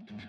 Good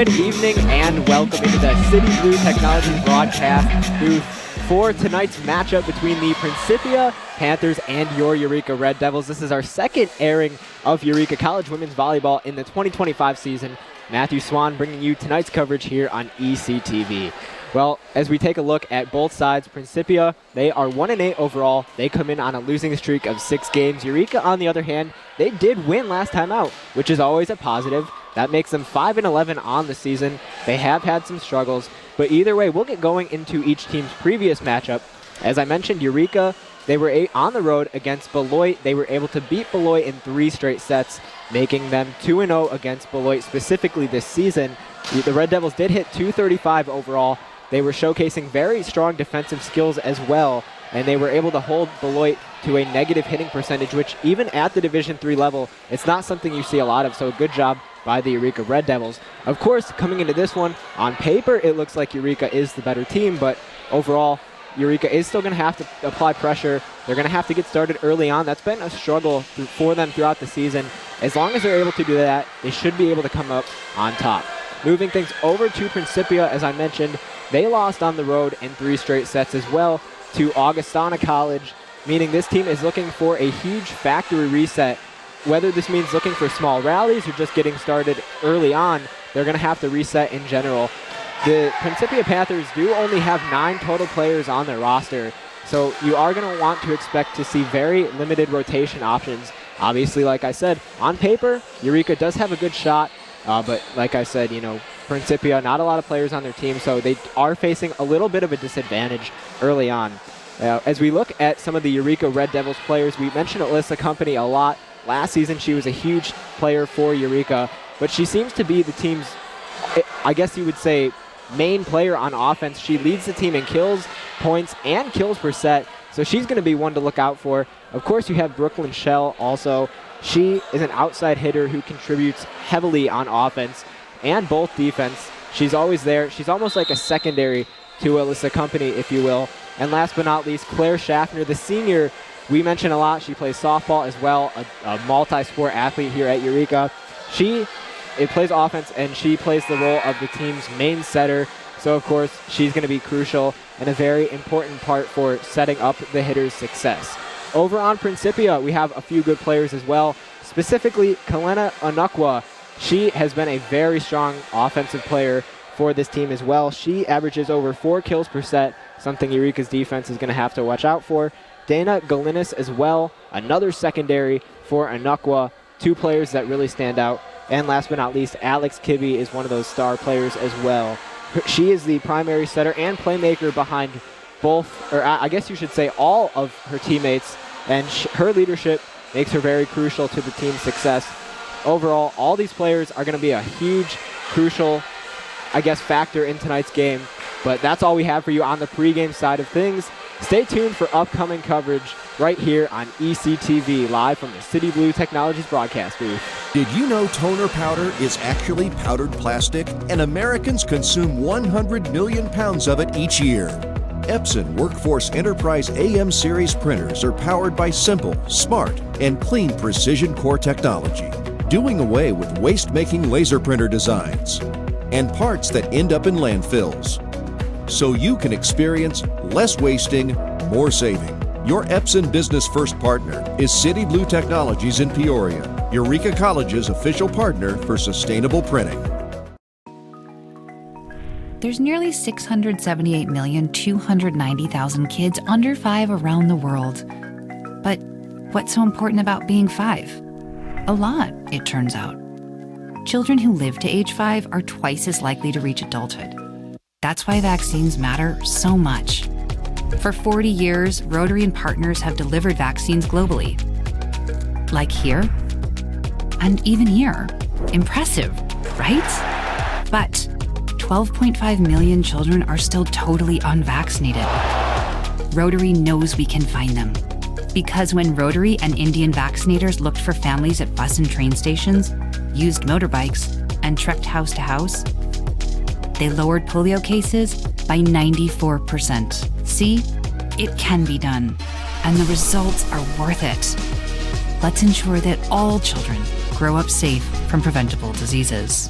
evening and welcome into the City Blue Technologies broadcast booth for tonight's matchup between the Principia Panthers and your Eureka Red Devils. This is our second airing of Eureka College Women's Volleyball in the 2025 season. Matthew Swan bringing you tonight's coverage here on ECTV. Well, as we take a look at both sides, Principia, they are 1-8 overall. They come in on a losing streak of 6 games. Eureka, on the other hand, they did win last time out, which is always a positive. That makes them 5-11 on the season. They have had some struggles, but either way, we'll get going into each team's previous matchup. As I mentioned, Eureka, they were on the road against Beloit. They were able to beat Beloit in 3 straight sets, making them 2-0 against Beloit specifically this season. The Red Devils did hit .235 overall. They were showcasing very strong defensive skills as well, and they were able to hold Beloit to a negative hitting percentage, which even at the Division III level, it's not something you see a lot of, so good job by the Eureka Red Devils. Of course, coming into this one, on paper, it looks like Eureka is the better team, but overall, Eureka is still going to have to apply pressure. They're going to have to get started early on. That's been a struggle for them throughout the season. As long as they're able to do that, they should be able to come up on top. Moving things over to Principia, as I mentioned, they lost on the road in 3 straight sets as well to Augustana College, meaning this team is looking for a huge factory reset. Whether this means looking for small rallies or just getting started early on, they're going to have to reset in general. The Principia Panthers do only have 9 total players on their roster, so you are going to want to expect to see very limited rotation options. Obviously, like I said, on paper, Eureka does have a good shot, but like I said, Principia, not a lot of players on their team, so they are facing a little bit of a disadvantage early on. As we look at some of the Eureka Red Devils players, we mentioned Alyssa Company a lot. Last season, she was a huge player for Eureka, but she seems to be the team's, I guess you would say, main player on offense. She leads the team in kills, points, and kills per set, so she's going to be one to look out for. Of course, you have Brooklyn Shell also. She is an outside hitter who contributes heavily on offense and both defense. She's always there. She's almost like a secondary to Alyssa Company, if you will. And last but not least, Claire Schaffner, the senior. We mention a lot, she plays softball as well, a multi-sport athlete here at Eureka. She plays offense, and she plays the role of the team's main setter. So, of course, she's going to be crucial and a very important part for setting up the hitter's success. Over on Principia, we have a few good players as well, specifically Kalena Onukwa. She has been a very strong offensive player for this team as well. She averages over 4 kills per set, something Eureka's defense is going to have to watch out for. Dana Galinis as well, another secondary for Onukwa, 2 players that really stand out. And last but not least, Alex Kibbe is one of those star players as well. She is the primary setter and playmaker behind both, or I guess you should say all of her teammates, and her leadership makes her very crucial to the team's success. Overall, all these players are going to be a huge, crucial, factor in tonight's game. But that's all we have for you on the pregame side of things. Stay tuned for upcoming coverage right here on ECTV, live from the City Blue Technologies broadcast booth. Did you know toner powder is actually powdered plastic, and Americans consume 100 million pounds of it each year? Epson Workforce Enterprise AM series printers are powered by simple, smart, and clean precision core technology, doing away with waste-making laser printer designs and parts that end up in landfills, so you can experience less wasting, more saving. Your Epson Business First partner is City Blue Technologies in Peoria, Eureka College's official partner for sustainable printing. There's nearly 678,290,000 kids under 5 around the world. But what's so important about being 5? A lot, it turns out. Children who live to age 5 are twice as likely to reach adulthood. That's why vaccines matter so much. For 40 years, Rotary and partners have delivered vaccines globally. Like here, and even here. Impressive, right? But 12.5 million children are still totally unvaccinated. Rotary knows we can find them. Because when Rotary and Indian vaccinators looked for families at bus and train stations, used motorbikes, and trekked house to house, They lowered polio cases by 94%. See, it can be done, and the results are worth it. Let's ensure that all children grow up safe from preventable diseases.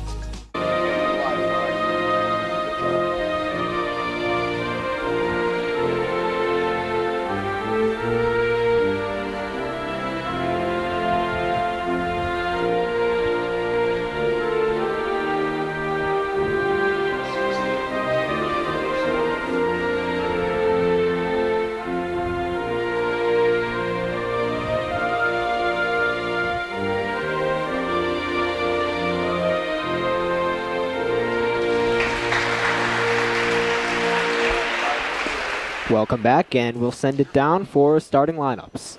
Welcome back, and we'll send it down for starting lineups.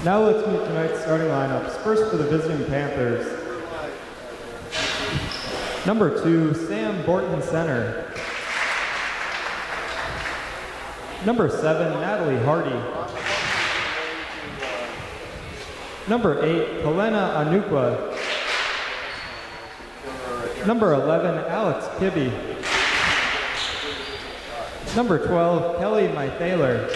Now let's meet tonight's starting lineups. First for the visiting Panthers. Number 2, Sam Borton, center. Number 7, Natalie Hardy. Number 8, Helena Anukwa. Number 11, Alex Kibbe. Number 12, Kelly Mythaler.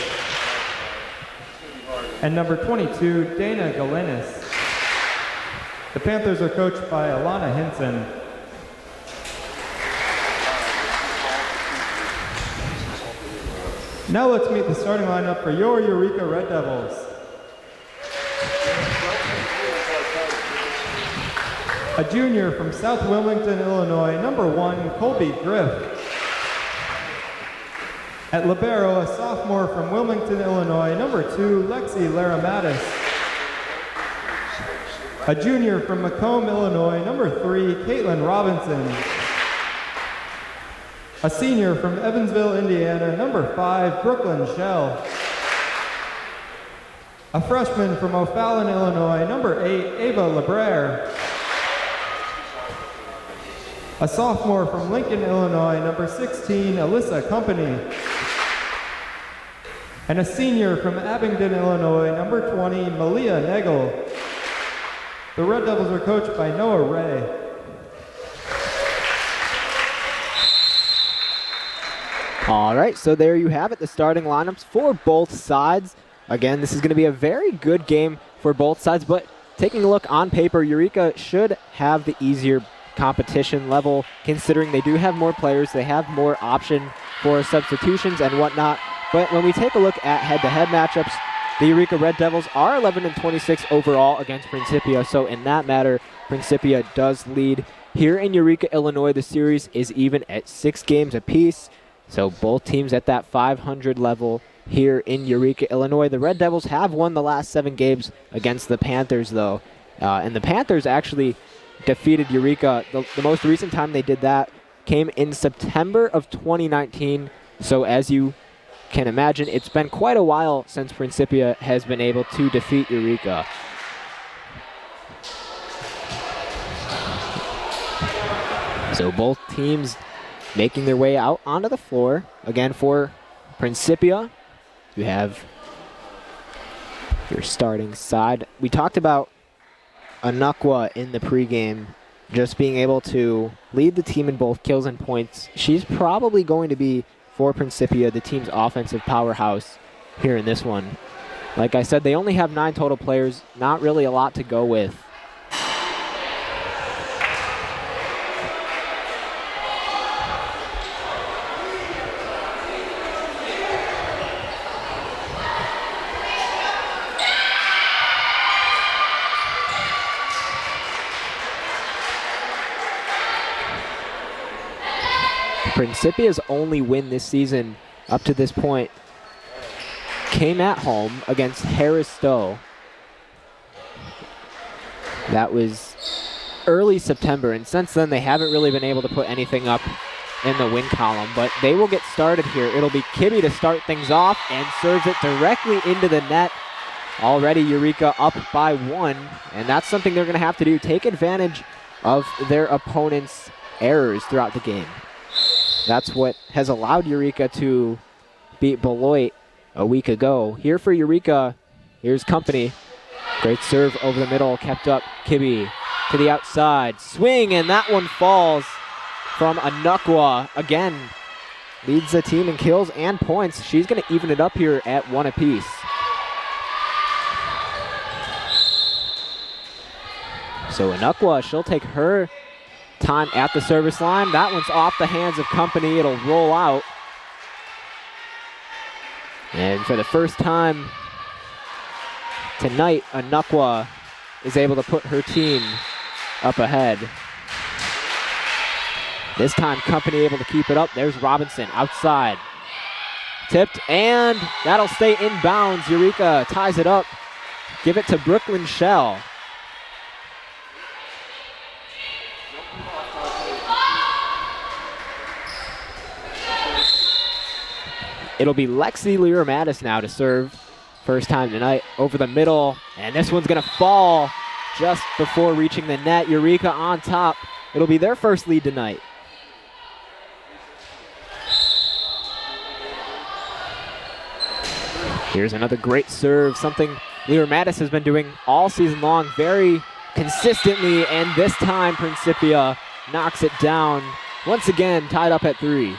And number 22, Dana Galinis. The Panthers are coached by Alana Hinson. Now let's meet the starting lineup for your Eureka Red Devils. A junior from South Wilmington, Illinois, number 1, Colby Griff. At libero, a sophomore from Wilmington, Illinois, number 2, Lexi Laramatis. A junior from Macomb, Illinois, number 3, Caitlin Robinson. A senior from Evansville, Indiana, number 5, Brooklyn Shell. A freshman from O'Fallon, Illinois, number 8, Ava LeBrere. A sophomore from Lincoln, Illinois, number 16, Alyssa Company. And a senior from Abingdon, Illinois, number 20, Malia Nagel. The Red Devils are coached by Noah Ray. All right, so there you have it, the starting lineups for both sides. Again, this is going to be a very good game for both sides, but taking a look on paper, Eureka should have the easier competition level, considering they do have more players, they have more option for substitutions and whatnot. But when we take a look at head-to-head matchups, the Eureka Red Devils are 11-26 overall against Principia, so in that matter, Principia does lead. Here in Eureka, Illinois, the series is even at 6 games apiece, so both teams at that 500 level here in Eureka, Illinois. The Red Devils have won the last 7 games against the Panthers, though, and the Panthers actually defeated Eureka. The most recent time they did that came in September of 2019, so as you can imagine, it's been quite a while since Principia has been able to defeat Eureka. So both teams making their way out onto the floor. Again, for Principia, you have your starting side. We talked about Anukwa in the pregame just being able to lead the team in both kills and points. She's probably going to be, for Principia, the team's offensive powerhouse here in this one. Like I said, they only have 9 total players, not really a lot to go with. Principia's only win this season up to this point came at home against Harris Stowe. That was early September, and since then they haven't really been able to put anything up in the win column, but they will get started here. It'll be Kibbe to start things off and serves it directly into the net. Already Eureka up by 1, and that's something they're going to have to do, take advantage of their opponent's errors throughout the game. That's what has allowed Eureka to beat Beloit a week ago. Here for Eureka, here's Company. Great serve over the middle, kept up. Kibbe to the outside. Swing, and that one falls. from Anukwa. Again, leads the team in kills and points. She's going to even it up here at 1 apiece. So Anukwa, she'll take her time at the service line. That one's off the hands of Company. It'll roll out. And for the first time tonight, Anukwa is able to put her team up ahead. This time, Company able to keep it up. There's Robinson outside. Tipped, and that'll stay inbounds. Eureka ties it up. Give it to Brooklyn Shell. It'll be Lexi Lear-Mattis now to serve. First time tonight over the middle, and this one's gonna fall just before reaching the net. Eureka on top. It'll be their first lead tonight. Here's another great serve, something Lear-Mattis has been doing all season long very consistently, and this time Principia knocks it down. Once again, tied up at 3.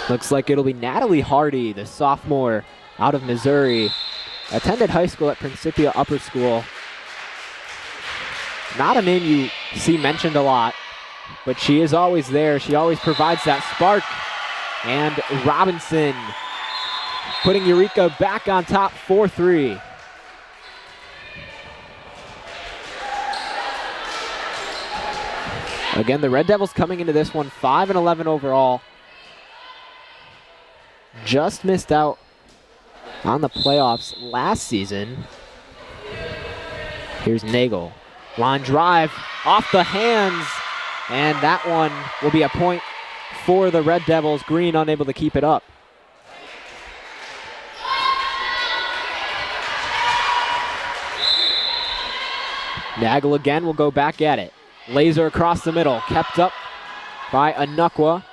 Looks like it'll be Natalie Hardy, the sophomore out of Missouri. Attended high school at Principia Upper School. Not a name you see mentioned a lot, but she is always there. She always provides that spark. And Robinson putting Eureka back on top 4-3. Again, the Red Devils coming into this one 5-11 overall. Just missed out on the playoffs last season. Here's Nagel. Line drive off the hands, and that one will be a point for the Red Devils. Green unable to keep it up. Nagel again will go back at it. Laser across the middle, kept up by Anukwa.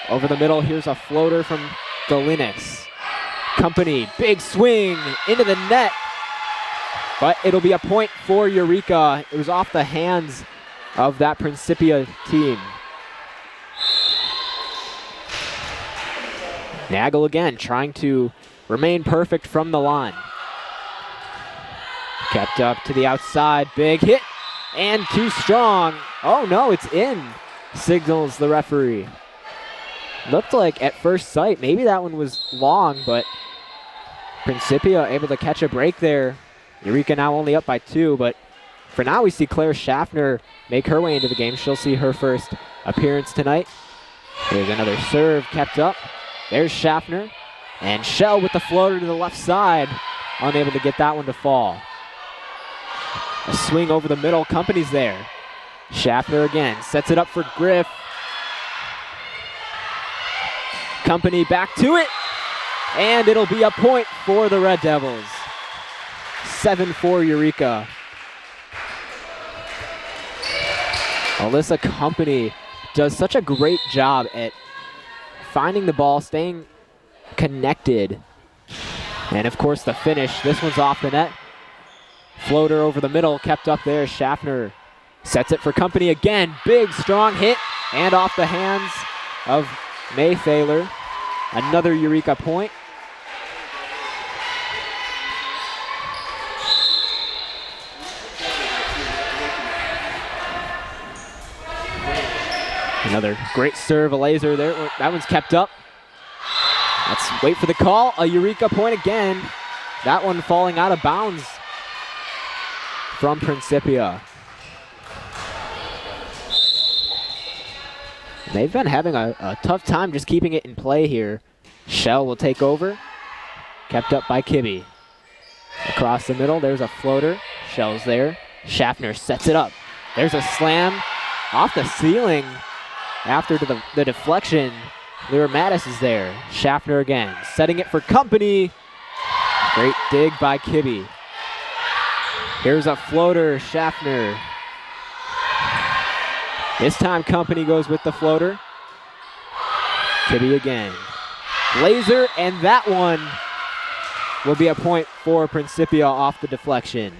Over the middle, here's a floater from Galinix. Company, big swing into the net, but it'll be a point for Eureka. It was off the hands of that Principia team. Nagel again trying to remain perfect from the line. Kept up to the outside, big hit, and too strong. Oh no, it's in, signals the referee. Looked like at first sight, maybe that one was long, but Principia able to catch a break there. Eureka now only up by 2, but for now we see Claire Schaffner make her way into the game. She'll see her first appearance tonight. There's another serve kept up. There's Schaffner, and Shell with the floater to the left side, unable to get that one to fall. A swing over the middle, Company's there. Schaffner again, sets it up for Griff. Company back to it, and it'll be a point for the Red Devils. 7-4 Eureka. Alyssa Company does such a great job at finding the ball, staying connected. And of course the finish, this one's off the net. Floater over the middle, kept up there. Schaffner sets it for Company again. Big, strong hit, and off the hands of May Thaler. Another Eureka point. Another great serve, a laser there. That one's kept up. Let's wait for the call. A Eureka point again. That one falling out of bounds from Principia. They've been having a tough time just keeping it in play here. Shell will take over. Kept up by Kibbe. Across the middle, there's a floater. Shell's there. Schaffner sets it up. There's a slam off the ceiling after the deflection. Lear-Mattis is there. Schaffner again, setting it for Company. Great dig by Kibbe. Here's a floater, Schaffner. This time Company goes with the floater. Kibbe again. Laser, and that one will be a point for Principia off the deflection.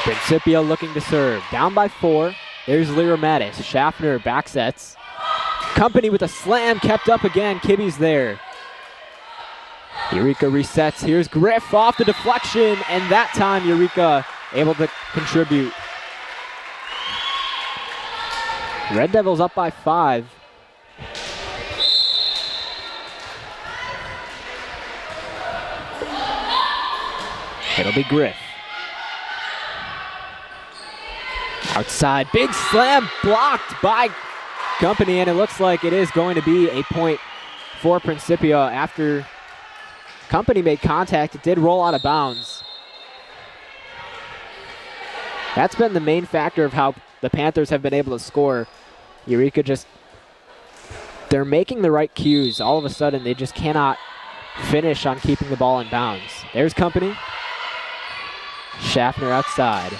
Principia looking to serve. Down by 4. There's Lyra Mattis. Schaffner back sets. Company with a slam kept up again. Kibbe's there. Eureka resets. Here's Griff off the deflection, and that time Eureka able to contribute. Red Devils up by 5. It'll be Griff. Outside, big slam blocked by Company, and it looks like it is going to be a point for Principia after Company made contact. It did roll out of bounds. That's been the main factor of how the Panthers have been able to score. Eureka they're making the right cues. All of a sudden, they just cannot finish on keeping the ball in bounds. There's Company. Schaffner outside.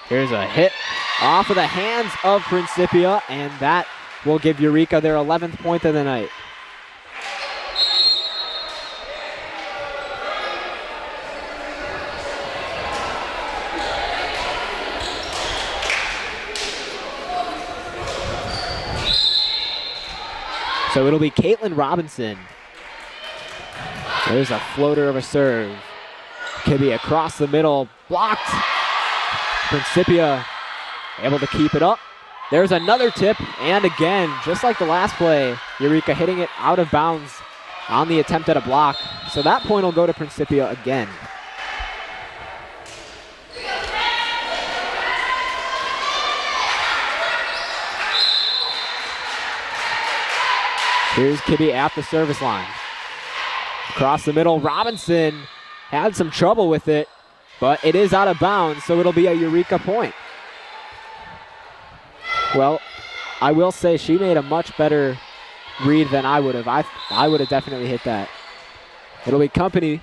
Here's a hit off of the hands of Principia, and that will give Eureka their 11th point of the night. So it'll be Caitlin Robinson. There's a floater of a serve. Kibbe across the middle, blocked. Principia able to keep it up. There's another tip, and again, just like the last play, Eureka hitting it out of bounds on the attempt at a block. So that point will go to Principia again. Here's Kibbe at the service line. Across the middle, Robinson had some trouble with it, but it is out of bounds, so it'll be a Eureka point. Well, I will say she made a much better read than I would have. I would have definitely hit that. It'll be Company.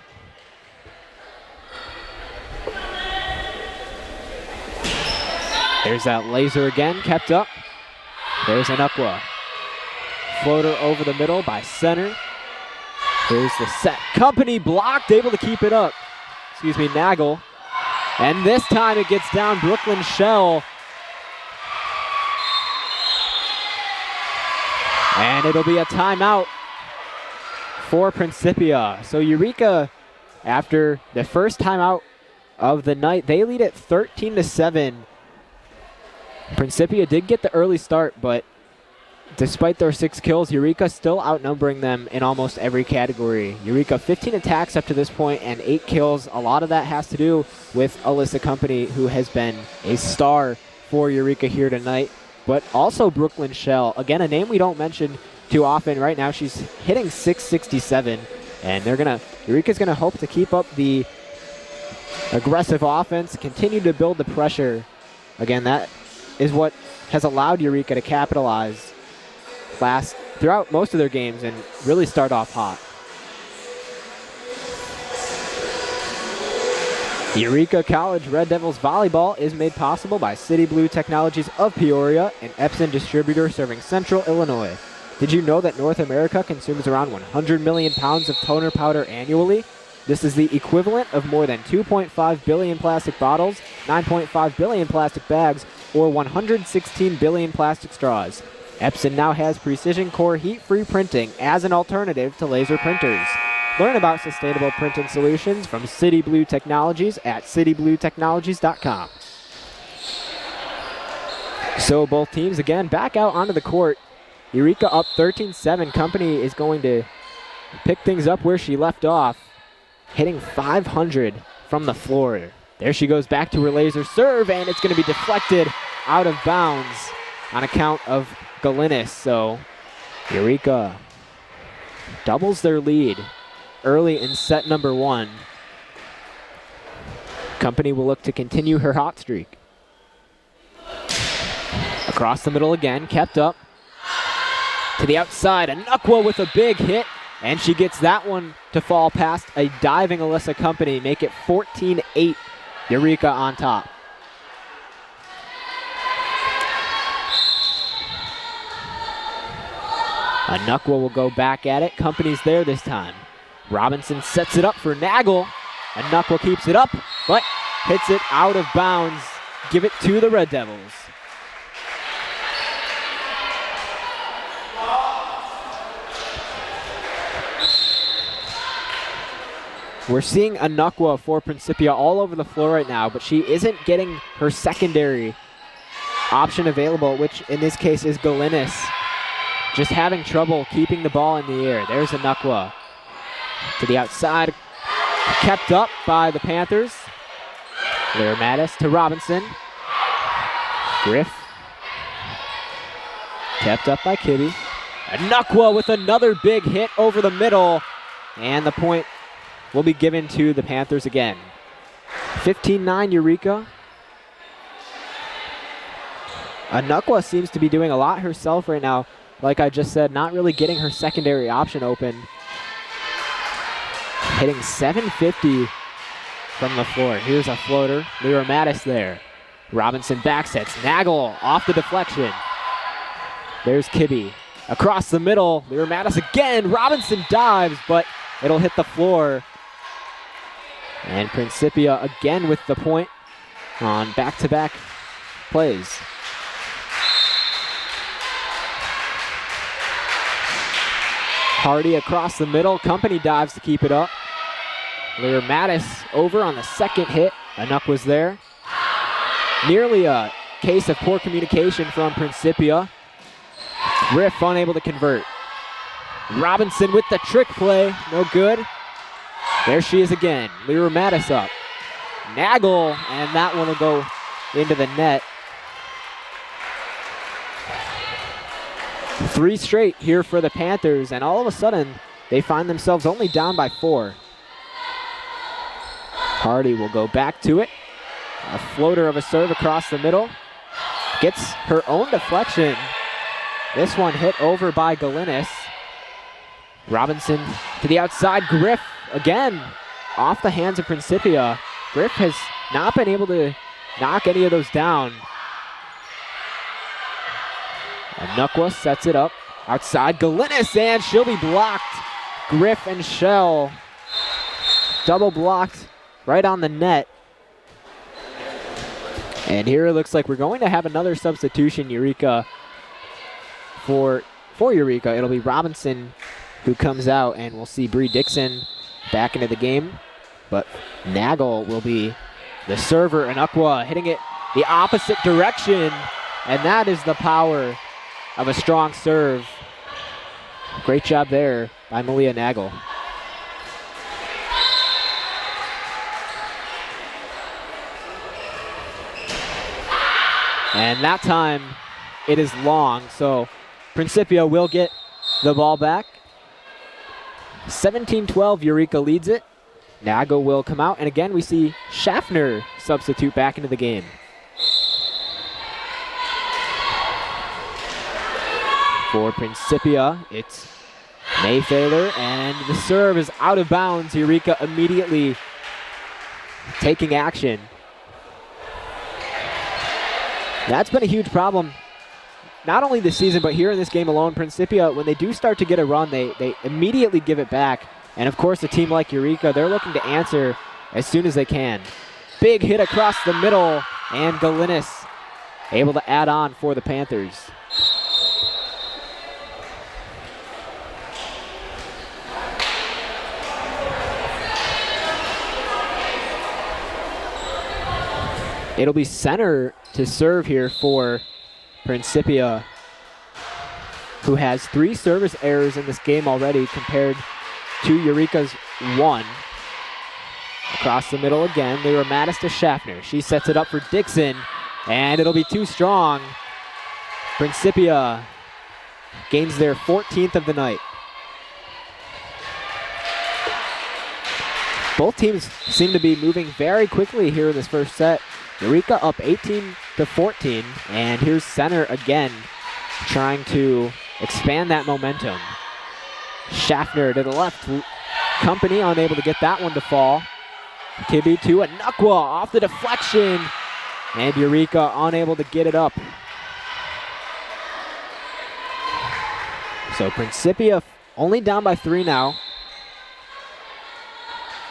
There's that laser again, kept up. There's Anukwa. Floater over the middle by center. Here's the set. Company blocked, able to keep it up. Excuse me, Nagel. And this time it gets down Brooklyn Shell. And it'll be a timeout for Principia. So Eureka, after the first timeout of the night, they lead at 13-7. Principia did get the early start, but despite their 6 kills, Eureka still outnumbering them in almost every category. Eureka 15 attacks up to this point and 8 kills. A lot of that has to do with Alyssa Company, who has been a star for Eureka here tonight. But also Brooklyn Shell. Again, a name we don't mention too often. Right now she's hitting .667, and Eureka's gonna hope to keep up the aggressive offense, continue to build the pressure. Again, that is what has allowed Eureka to capitalize throughout most of their games and really start off hot. Eureka College Red Devils volleyball is made possible by City Blue Technologies of Peoria, an Epson distributor serving Central Illinois. Did you know that North America consumes around 100 million pounds of toner powder annually? This is the equivalent of more than 2.5 billion plastic bottles, 9.5 billion plastic bags, or 116 billion plastic straws. Epson now has precision core heat-free printing as an alternative to laser printers. Learn about sustainable printing solutions from City Blue Technologies at citybluetechnologies.com. So both teams again back out onto the court. Eureka up 13-7. Company is going to pick things up where she left off, hitting 500 from the floor. There she goes back to her laser serve, and it's going to be deflected out of bounds on account of Galinis. So Eureka doubles their lead early in set number 1. Company will look to continue her hot streak. Across the middle again, kept up. To the outside, Anukwa with a big hit, and she gets that one to fall past a diving Alyssa Company, make it 14-8. Eureka on top. Anukwa will go back at it. Company's there this time. Robinson sets it up for Nagel. Anukwa keeps it up, but hits it out of bounds. Give it to the Red Devils. We're seeing Anukwa for Principia all over the floor right now, but she isn't getting her secondary option available, which in this case is Galinis. Just having trouble keeping the ball in the air. There's Anukwa to the outside. Kept up by the Panthers. Blair Mattis to Robinson. Griff. Kept up by Kibbe. Anukwa with another big hit over the middle. And the point will be given to the Panthers again. 15-9 Eureka. Anukwa seems to be doing a lot herself right now. Like I just said, not really getting her secondary option open. Hitting 750 from the floor. Here's a floater. Lyra Mattis there. Robinson backsets. Nagel off the deflection. There's Kibbe. Across the middle. Lyra Mattis again. Robinson dives, but it'll hit the floor. And Principia again with the point on back-to-back plays. Hardy across the middle. Company dives to keep it up. Lyra Mattis over on the second hit. Anuk was there. Nearly a case of poor communication from Principia. Griff unable to convert. Robinson with the trick play. No good. There she is again. Lyra Mattis up. Nagel, and that one will go into the net. 3 straight here for the Panthers, and all of a sudden, they find themselves only down by 4. Hardy will go back to it. A floater of a serve across the middle. Gets her own deflection. This one hit over by Galinis. Robinson to the outside. Griff again off the hands of Principia. Griff has not been able to knock any of those down. Anukwa sets it up outside. Galinis, and she'll be blocked. Griff and Shell double blocked right on the net. And here it looks like we're going to have another substitution, Eureka. For Eureka, it'll be Robinson who comes out, and we'll see Bree Dixon back into the game. But Nagel will be the server. Anukwa hitting it the opposite direction, and that is the power of a strong serve. Great job there by Malia Nagel. And that time it is long, so Principia will get the ball back. 17-12, Eureka leads it. Nagel will come out, and again we see Schaffner substitute back into the game. For Principia, it's Mayfailer, and the serve is out of bounds. Eureka immediately taking action. That's been a huge problem, not only this season, but here in this game alone. Principia, when they do start to get a run, they immediately give it back. And of course, a team like Eureka, they're looking to answer as soon as they can. Big hit across the middle, and Galinis able to add on for the Panthers. It'll be center to serve here for Principia, who has 3 service errors in this game already compared to Eureka's 1. Across the middle again, Lyra Mattis to Schaffner. She sets it up for Dixon, and it'll be too strong. Principia gains their 14th of the night. Both teams seem to be moving very quickly here in this first set. Eureka up 18-14, and here's center again, trying to expand that momentum. Schaffner to the left, Company unable to get that one to fall. Kibbe to Anukwa off the deflection. And Eureka unable to get it up. So Principia only down by 3 now.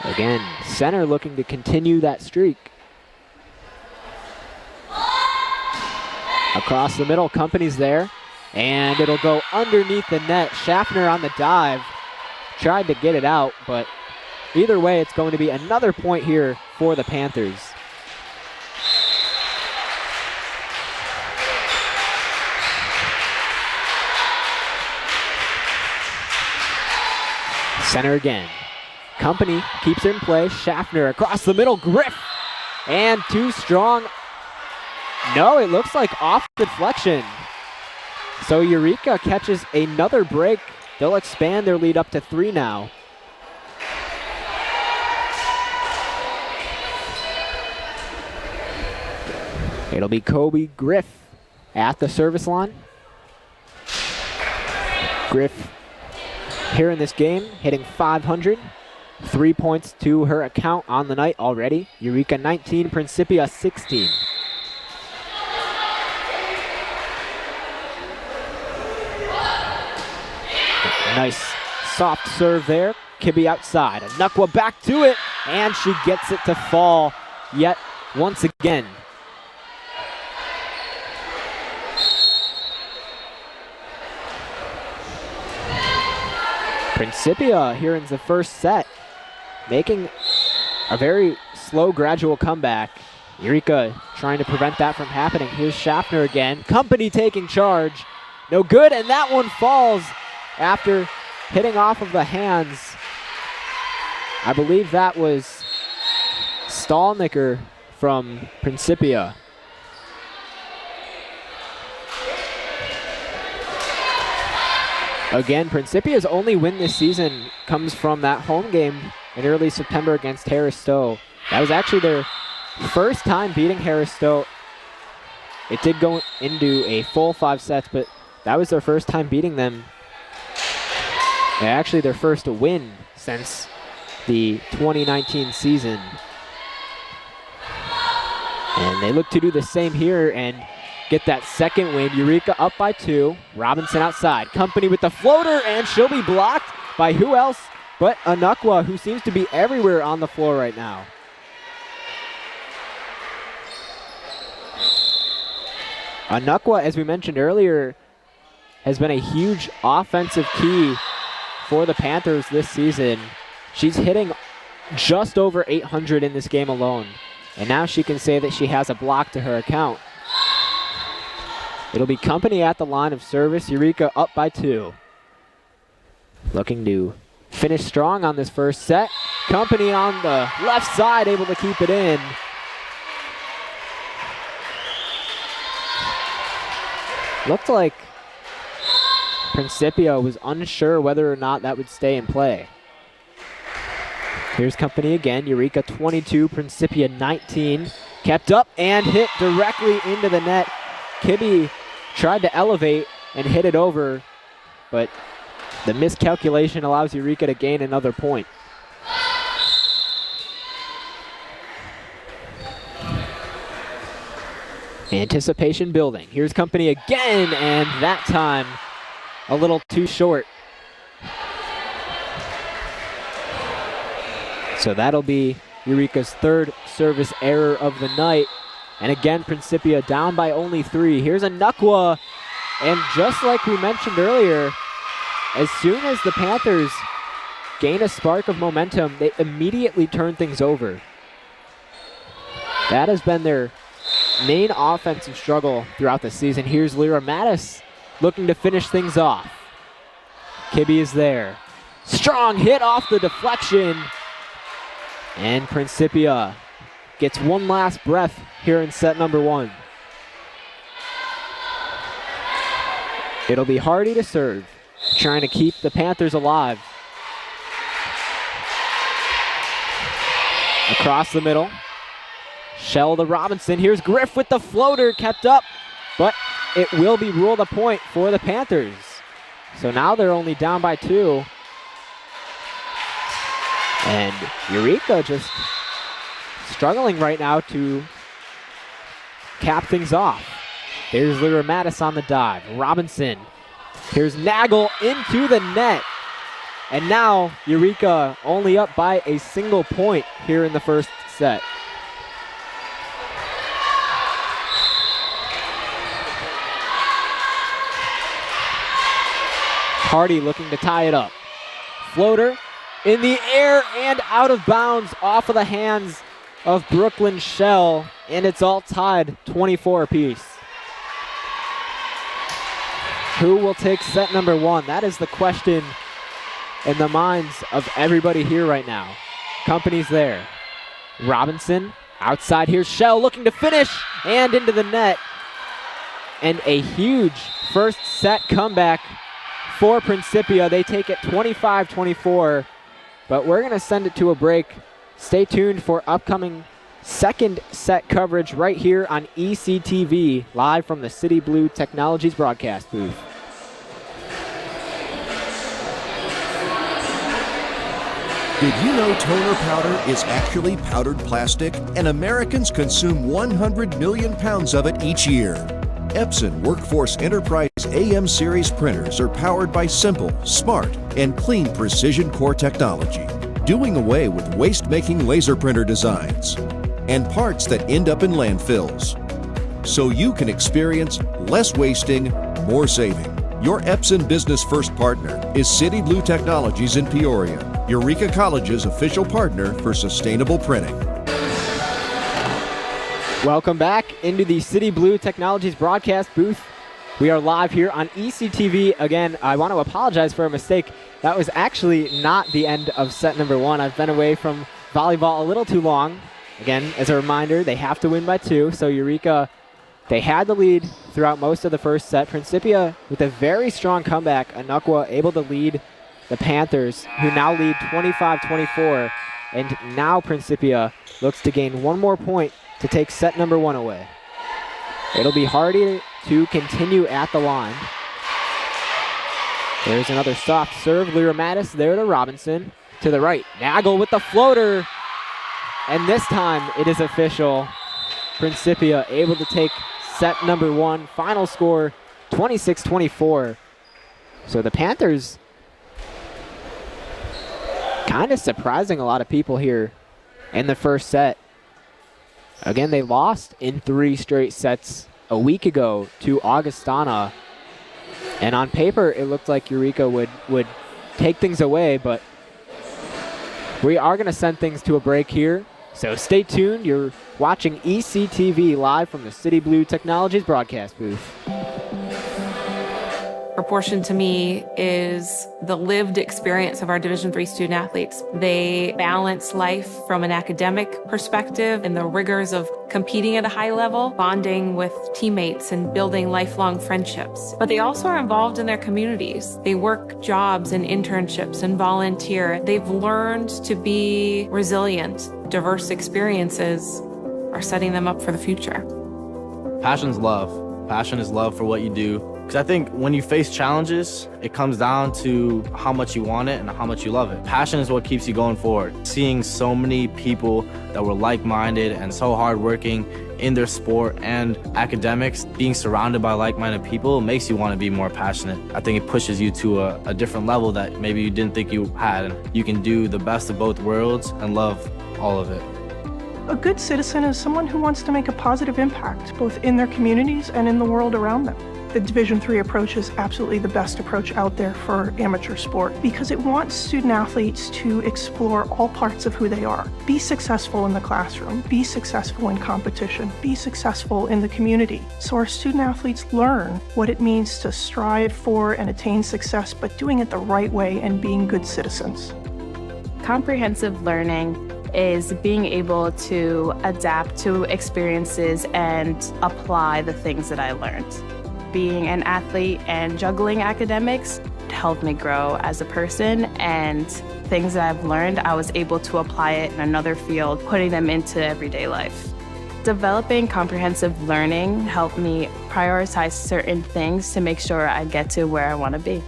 Again, center looking to continue that streak. Across the middle, Company's there. And it'll go underneath the net. Schaffner on the dive. Tried to get it out, but either way, it's going to be another point here for the Panthers. Center again. Company keeps it in play. Schaffner across the middle. Griff. And too strong. No, it looks like off deflection. So Eureka catches another break. They'll expand their lead up to 3 now. It'll be Kobe Griff at the service line. Griff here in this game, hitting .500. 3 points to her account on the night already. Eureka 19, Principia 16. Nice soft serve there. Kibbe outside. Anukwa back to it, and she gets it to fall yet once again. Principia here in the first set, making a very slow, gradual comeback. Eureka trying to prevent that from happening. Here's Schaffner again. Company taking charge. No good, and that one falls after hitting off of the hands. I believe that was Stallnicker from Principia. Again, Principia's only win this season comes from that home game in early September against Harris Stowe. That was actually their first time beating Harris Stowe. It did go into a full 5 sets, but that was their first time beating them. And actually their first win since the 2019 season. And they look to do the same here and get that second win. Eureka up by 2. Robinson outside. Company with the floater, and she'll be blocked by who else but Anukwa, who seems to be everywhere on the floor right now. Anukwa, as we mentioned earlier, has been a huge offensive key for the Panthers this season. She's hitting just over 800 in this game alone, and now she can say that she has a block to her account. It'll be Company at the line of service. Eureka up by 2. Looking to finish strong on this first set. Company on the left side, able to keep it in. Looked like Principia was unsure whether or not that would stay in play. Here's Company again. Eureka 22, Principia 19. Kept up and hit directly into the net. Kibbe tried to elevate and hit it over, but the miscalculation allows Eureka to gain another point. Anticipation building. Here's Company again, and that time a little too short. So that'll be Eureka's third service error of the night. And again, Principia down by only 3. Here's Anukwa, and just like we mentioned earlier, as soon as the Panthers gain a spark of momentum, they immediately turn things over. That has been their main offensive struggle throughout the season. Here's Lyra Mattis looking to finish things off. Kibbe is there. Strong hit off the deflection. And Principia gets one last breath here in set number 1. It'll be Hardy to serve, trying to keep the Panthers alive. Across the middle. Shell to Robinson. Here's Griff with the floater, kept up, but it will be ruled a point for the Panthers. So now they're only down by 2. And Eureka just struggling right now to cap things off. There's Lyra Mattis on the dive. Robinson. Here's Nagel into the net. And now Eureka only up by a single point here in the first set. Hardy looking to tie it up. Floater in the air and out of bounds off of the hands of Brooklyn Shell, and it's all tied 24 apiece. Who will take set number one? That is the question in the minds of everybody here right now. Company's there. Robinson outside. Here's Shell looking to finish and into the net. And a huge first set comeback for Principia. They take it 25-24, but we're going to send it to a break. Stay tuned for upcoming second set coverage right here on ECTV, live from the City Blue Technologies broadcast booth. Did you know toner powder is actually powdered plastic, and Americans consume 100 million pounds of it each year? Epson Workforce Enterprise AM series printers are powered by simple, smart, and clean precision core technology, doing away with waste-making laser printer designs and parts that end up in landfills. So you can experience less wasting, more saving. Your Epson Business First partner is City Blue Technologies in Peoria, Eureka College's official partner for sustainable printing. Welcome back into the City Blue Technologies broadcast booth. We are live here on ECTV. Again, I want to apologize for a mistake. That was actually not the end of set number one. I've been away from volleyball a little too long. Again, as a reminder, they have to win by 2. So Eureka, they had the lead throughout most of the first set. Principia with a very strong comeback. Anukwa able to lead the Panthers, who now lead 25-24. And now Principia looks to gain one more point to take set number one away. It'll be Hardy to continue at the line. There's another soft serve. Lyra Mattis there to Robinson. To the right. Nagel with the floater. And this time it is official. Principia able to take set number one. Final score 26-24. So the Panthers kind of surprising a lot of people here in the first set. Again, they lost in 3 straight sets a week ago to Augustana. And on paper, it looked like Eureka would take things away, but we are going to send things to a break here. So stay tuned. You're watching ECTV live from the City Blue Technologies broadcast booth. Proportion to me is the lived experience of our Division III student athletes. They balance life from an academic perspective and the rigors of competing at a high level, bonding with teammates and building lifelong friendships. But they also are involved in their communities. They work jobs and internships and volunteer. They've learned to be resilient. Diverse experiences are setting them up for the future. Passion's love. Passion is love for what you do. Because I think when you face challenges, it comes down to how much you want it and how much you love it. Passion is what keeps you going forward. Seeing so many people that were like-minded and so hardworking in their sport and academics, being surrounded by like-minded people makes you want to be more passionate. I think it pushes you to a different level that maybe you didn't think you had. And you can do the best of both worlds and love all of it. A good citizen is someone who wants to make a positive impact, both in their communities and in the world around them. The Division III approach is absolutely the best approach out there for amateur sport because it wants student athletes to explore all parts of who they are. Be successful in the classroom, be successful in competition, be successful in the community. So our student athletes learn what it means to strive for and attain success, but doing it the right way and being good citizens. Comprehensive learning is being able to adapt to experiences and apply the things that I learned. Being an athlete and juggling academics helped me grow as a person, and things that I've learned, I was able to apply it in another field, putting them into everyday life. Developing comprehensive learning helped me prioritize certain things to make sure I get to where I want to be.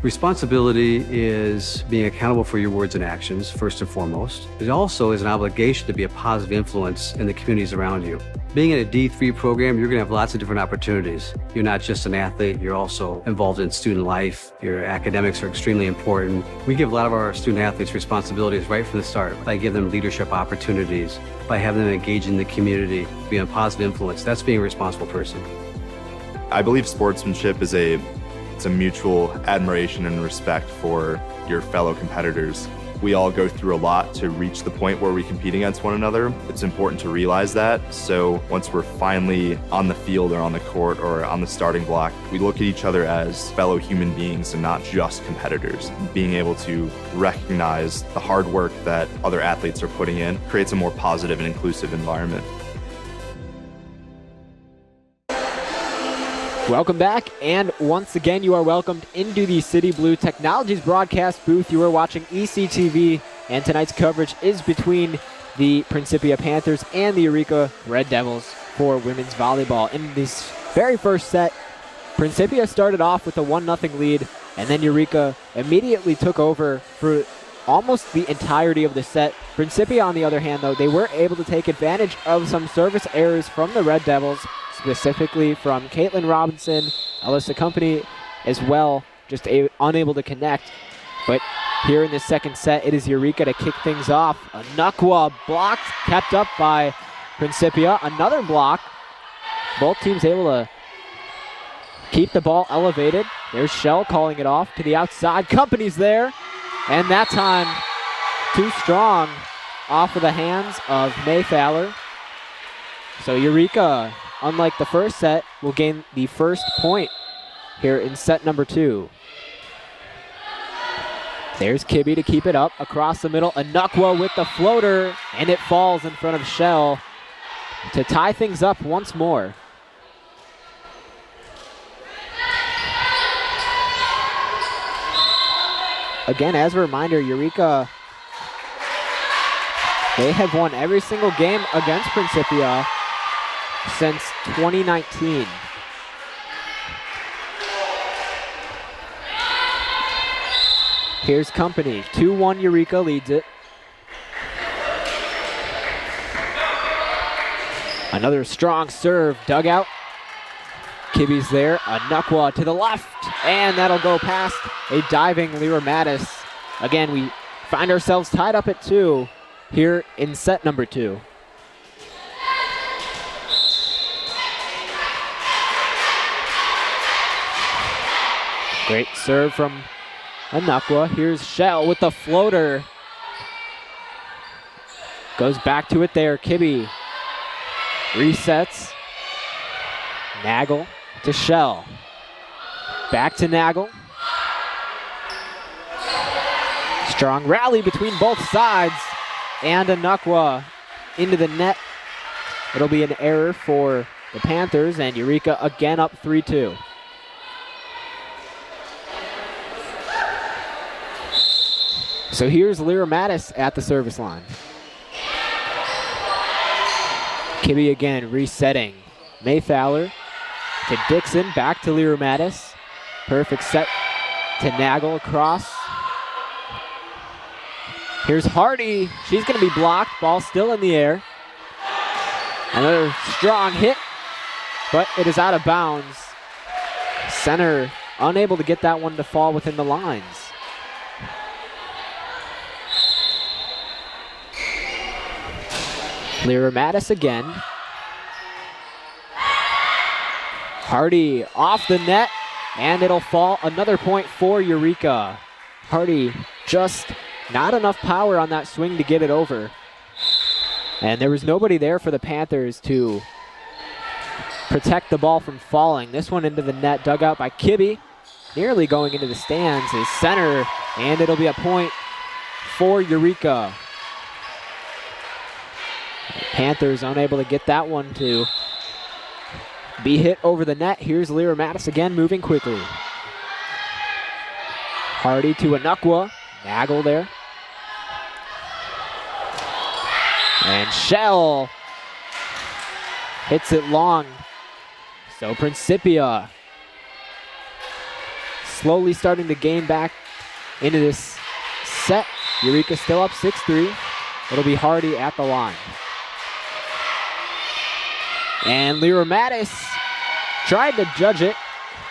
Responsibility is being accountable for your words and actions, first and foremost. It also is an obligation to be a positive influence in the communities around you. Being in a D3 program, you're going to have lots of different opportunities. You're not just an athlete, you're also involved in student life. Your academics are extremely important. We give a lot of our student athletes responsibilities right from the start by giving them leadership opportunities, by having them engage in the community, being a positive influence. That's being a responsible person. I believe sportsmanship is it's a mutual admiration and respect for your fellow competitors. We all go through a lot to reach the point where we compete against one another. It's important to realize that. So once we're finally on the field or on the court or on the starting block, we look at each other as fellow human beings and not just competitors. Being able to recognize the hard work that other athletes are putting in creates a more positive and inclusive environment. Welcome back, and once again, you are welcomed into the City Blue Technologies broadcast booth. You are watching ECTV, and tonight's coverage is between the Principia Panthers and the Eureka Red Devils for women's volleyball. In this very first set, Principia started off with a 1-0 lead, and then Eureka immediately took over for almost the entirety of the set. Principia, on the other hand, though, they were able to take advantage of some service errors from the Red Devils, specifically from Caitlin Robinson, Alyssa Company as well, just unable to connect. But here in the second set, it is Eureka to kick things off. A Nakwa blocked, kept up by Principia. Another block. Both teams able to keep the ball elevated. There's Shell calling it off to the outside. Company's there. And that time, too strong off of the hands of May Fowler. So Eureka, unlike the first set, will gain the first point here in set number 2. There's Kibbe to keep it up across the middle. Anukwa with the floater, and it falls in front of Shell to tie things up once more. Again, as a reminder, Eureka, they have won every single game against Principia since 2019. Here's Company. 2-1 Eureka leads it. Another strong serve. Dugout. Kibbe's there. Anukwa to the left. And that'll go past a diving Lyra Mattis. Again, we find ourselves tied up at 2 here in set number 2. Great serve from Anukwa. Here's Shell with the floater. Goes back to it there. Kibbe resets. Nagel to Shell. Back to Nagel. Strong rally between both sides. And Anukwa into the net. It'll be an error for the Panthers, and Eureka again up 3-2. So here's Lyra Mattis at the service line. Kibbe again resetting. May Fowler to Dixon, back to Lyra Mattis. Perfect set to Nagel across. Here's Hardy. She's going to be blocked. Ball still in the air. Another strong hit, but it is out of bounds. Center unable to get that one to fall within the lines. Lyra Mattis again. Hardy off the net, and it'll fall. Another point for Eureka. Hardy just not enough power on that swing to get it over. And there was nobody there for the Panthers to protect the ball from falling. This one into the net, dug out by Kibbe. Nearly going into the stands is center, and it'll be a point for Eureka. Panthers unable to get that one to be hit over the net. Here's Lyra Mattis again, moving quickly. Hardy to Anukwa. Nagel there. And Shell hits it long. So Principia slowly starting to gain back into this set. Eureka still up 6-3. It'll be Hardy at the line. And Lyra Mattis tried to judge it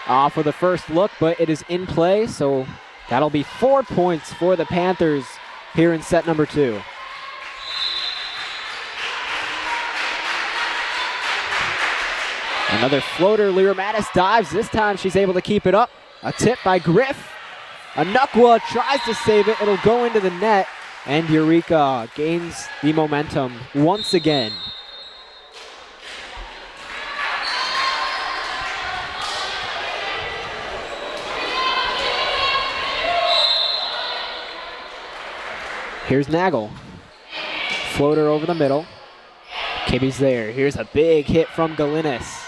off of the first look, but it is in play, so that'll be 4 points for the Panthers here in set number 2. Another floater, Lyra Mattis dives. This time she's able to keep it up. A tip by Griff. Anukwa tries to save it. It'll go into the net, and Eureka gains the momentum once again. Here's Nagel. Floater over the middle. Kibbe's there. Here's a big hit from Galinis.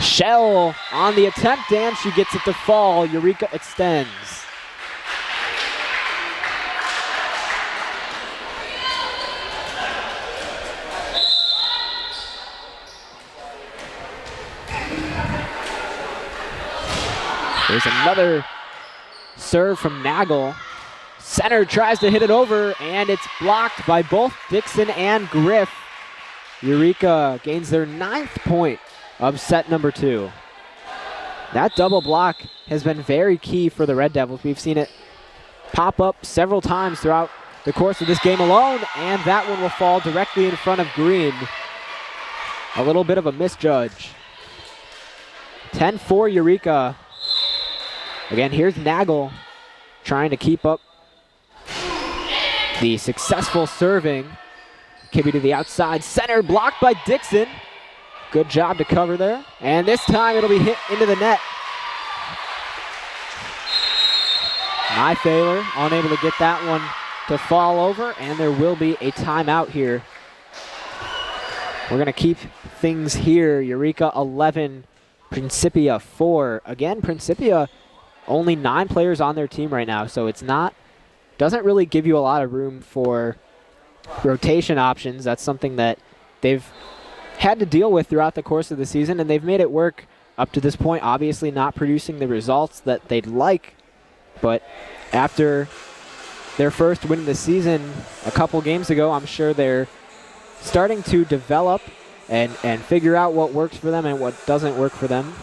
Shell on the attempt, and she gets it to fall. Eureka extends. There's another serve from Nagel. Center tries to hit it over, and it's blocked by both Dixon and Griff. Eureka gains their 9th point of set number 2. That double block has been very key for the Red Devils. We've seen it pop up several times throughout the course of this game alone, and that one will fall directly in front of Green. A little bit of a misjudge. 10-4 Eureka. Again, here's Nagel trying to keep up the successful serving. Kibbe to the outside center, blocked by Dixon. Good job to cover there. And this time it'll be hit into the net. Nythaler unable to get that one to fall over, and there will be a timeout here. We're going to keep things here. Eureka 11, Principia 4. Again, Principia only 9 players on their team right now, so it's not, doesn't really give you a lot of room for rotation options. That's something that they've had to deal with throughout the course of the season, and they've made it work up to this point, obviously not producing the results that they'd like, but after their first win of the season a couple games ago, I'm sure they're starting to develop and figure out what works for them and what doesn't work for them.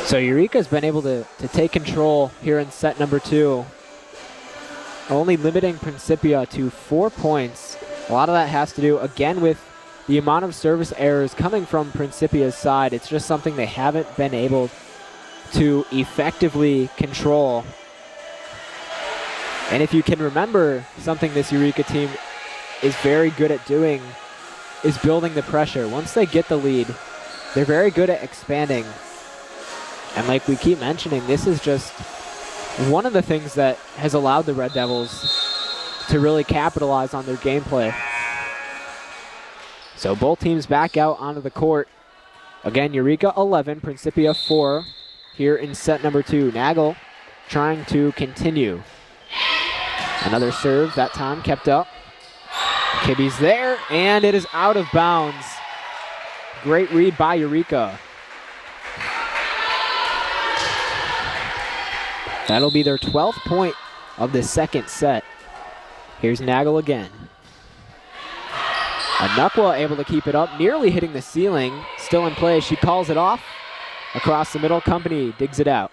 So Eureka's been able to take control here in set number 2, only limiting Principia to 4 points. A lot of that has to do, again, with the amount of service errors coming from Principia's side. It's just something they haven't been able to effectively control. And if you can remember, something this Eureka team is very good at doing is building the pressure. Once they get the lead, they're very good at expanding. And like we keep mentioning, this is just one of the things that has allowed the Red Devils to really capitalize on their gameplay. So both teams back out onto the court. Again, Eureka 11, Principia 4 here in set number 2. Nagel trying to continue. Another serve, that time kept up. Kibbe's there, and it is out of bounds. Great read by Eureka. That'll be their 12th point of the second set. Here's Nagel again. Anukwa able to keep it up, nearly hitting the ceiling. Still in play, she calls it off. Across the middle, Company digs it out.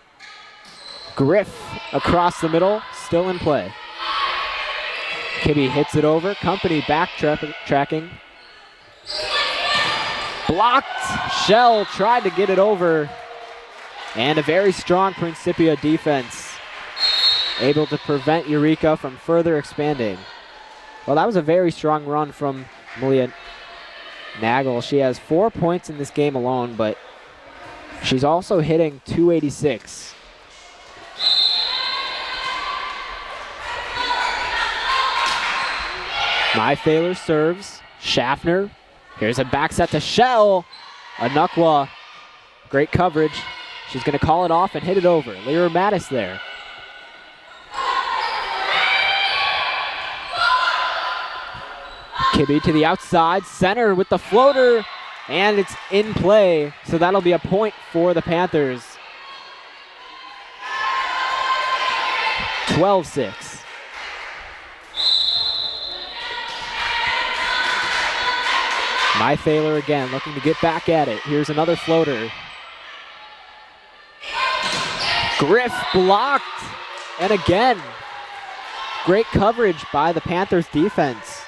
Griff across the middle, still in play. Kibbe hits it over, Company backtracking. Blocked, Shell tried to get it over. And a very strong Principia defense, able to prevent Eureka from further expanding. Well, that was a very strong run from Malia Nagel. She has 4 points in this game alone, but she's also hitting .286. Nythaler serves. Schaffner. Here's a back set to Shell. Anukwa. Great coverage. She's going to call it off and hit it over. Lyra Mattis there. Kibbe to the outside, center with the floater, and it's in play, so that'll be a point for the Panthers. 12-6. Mythaler again looking to get back at it. Here's another floater. Griff blocked, and again, great coverage by the Panthers defense.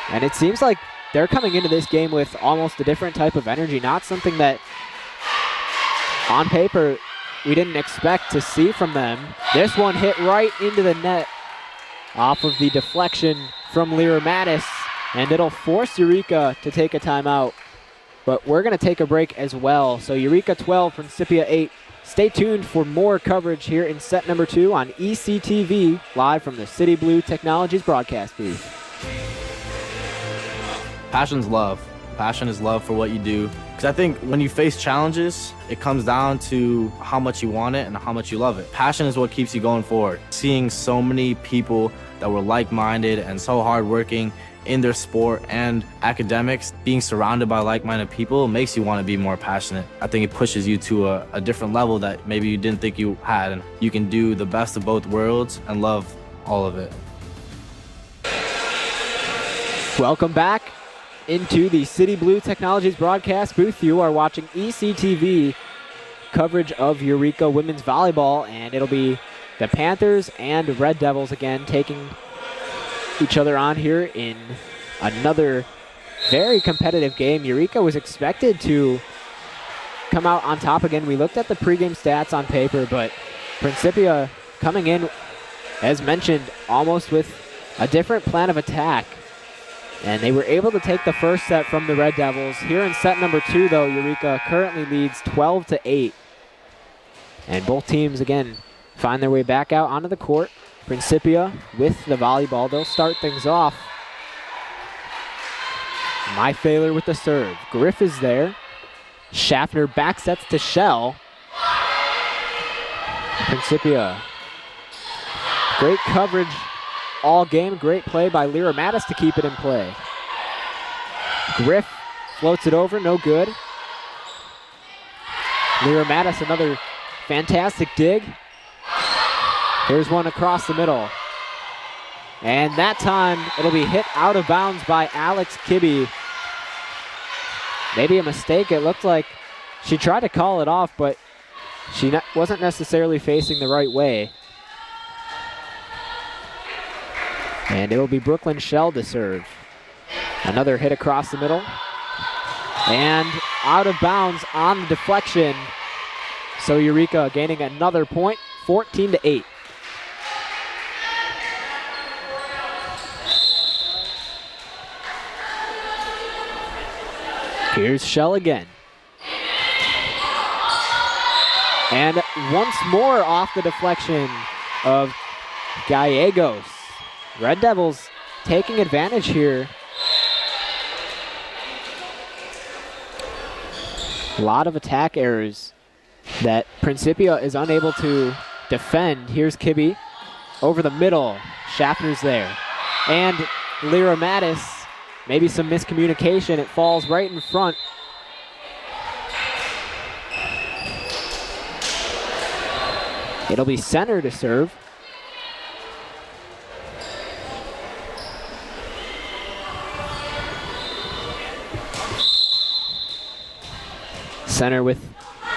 And it seems like they're coming into this game with almost a different type of energy, not something that on paper we didn't expect to see from them. This one hit right into the net off of the deflection from Lyra Mattis, and it'll force Eureka to take a timeout. But we're going to take a break as well. So Eureka 12, Principia 8. Stay tuned for more coverage here in set number 2 on ECTV, live from the City Blue Technologies broadcast booth. Passion's love. Passion is love for what you do. Because I think when you face challenges, it comes down to how much you want it and how much you love it. Passion is what keeps you going forward. Seeing so many people that were like-minded and so hardworking in their sport and academics, being surrounded by like-minded people makes you want to be more passionate. I think it pushes you to a different level that maybe you didn't think you had, and you can do the best of both worlds and love all of it. Welcome back into the City Blue Technologies broadcast booth. You are watching ECTV coverage of Eureka women's volleyball, and it'll be the Panthers and Red Devils again taking each other on here in another very competitive game. Eureka was expected to come out on top again. We looked at the pregame stats on paper, but Principia coming in, as mentioned, almost with a different plan of attack. And they were able to take the first set from the Red Devils. Here in set number 2, though, Eureka currently leads 12-8. And both teams, again, find their way back out onto the court. Principia with the volleyball. They'll start things off. Mythaler with the serve. Griff is there. Schaffner back sets to Shell. Principia. Great coverage all game. Great play by Lyra Mattis to keep it in play. Griff floats it over. No good. Lyra Mattis, another fantastic dig. Here's one across the middle. And that time, it'll be hit out of bounds by Alex Kibbe. Maybe a mistake. It looked like she tried to call it off, but she wasn't necessarily facing the right way. And it'll be Brooklyn Shell to serve. Another hit across the middle. And out of bounds on the deflection. So Eureka gaining another point, 14-8. Here's Shell again. And once more off the deflection of Gallegos. Red Devils taking advantage here. A lot of attack errors that Principia is unable to defend. Here's Kibbe over the middle. Schaffner's there. And Lyra Mattis. Maybe some miscommunication. It falls right in front. It'll be center to serve. Center with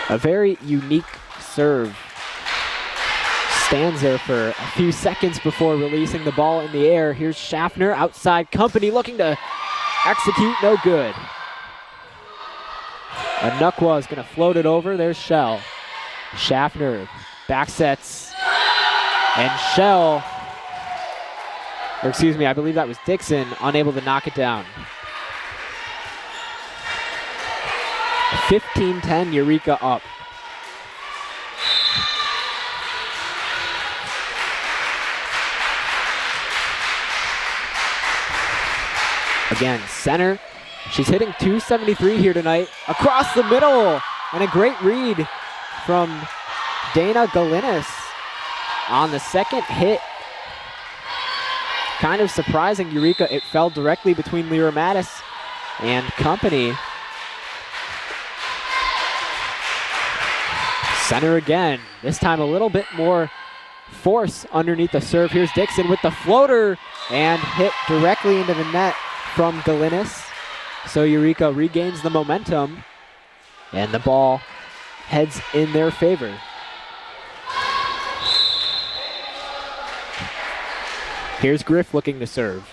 a very unique serve. Stands there for a few seconds before releasing the ball in the air. Here's Schaffner, outside company, looking to execute, no good. Anukwa is going to float it over. There's Shell. Schaffner back sets. And Shell, or excuse me, I believe that was Dixon, unable to knock it down. 15-10, Eureka up. Again, center. She's hitting .273 here tonight. Across the middle. And a great read from Dana Galinas on the second hit. kind of surprising. Eureka, it fell directly between Lyra Mattis and company. Center again, this time a little bit more force underneath the serve. Here's Dixon with the floater and hit directly into the net from Galinis. So Eureka regains the momentum and the ball heads in their favor. Here's Griff looking to serve.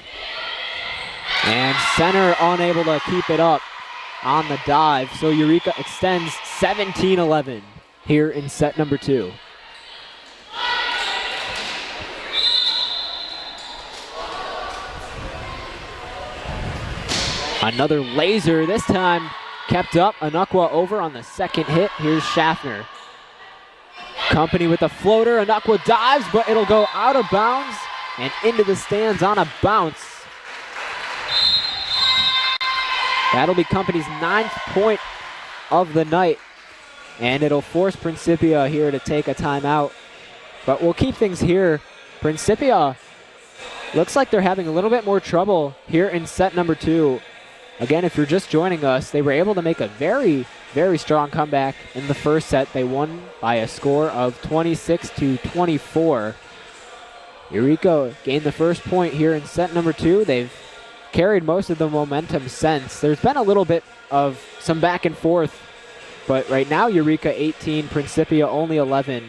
And center unable to keep it up on the dive. So Eureka extends 17-11 here in set number 2. Another laser, this time kept up. Anakwa over on the second hit. Here's Schaffner. Company with a floater. Anakwa dives, but it'll go out of bounds and into the stands on a bounce. That'll be Company's 9th point of the night, and it'll force Principia here to take a timeout. But we'll keep things here. Principia looks like they're having a little bit more trouble here in set number 2. Again, if you're just joining us, they were able to make a very, very strong comeback in the first set. They won by a score of 26-24. Eureka gained the first point here in set number 2. They've carried most of the momentum since. There's been a little bit of some back and forth, but right now Eureka 18, Principia only 11.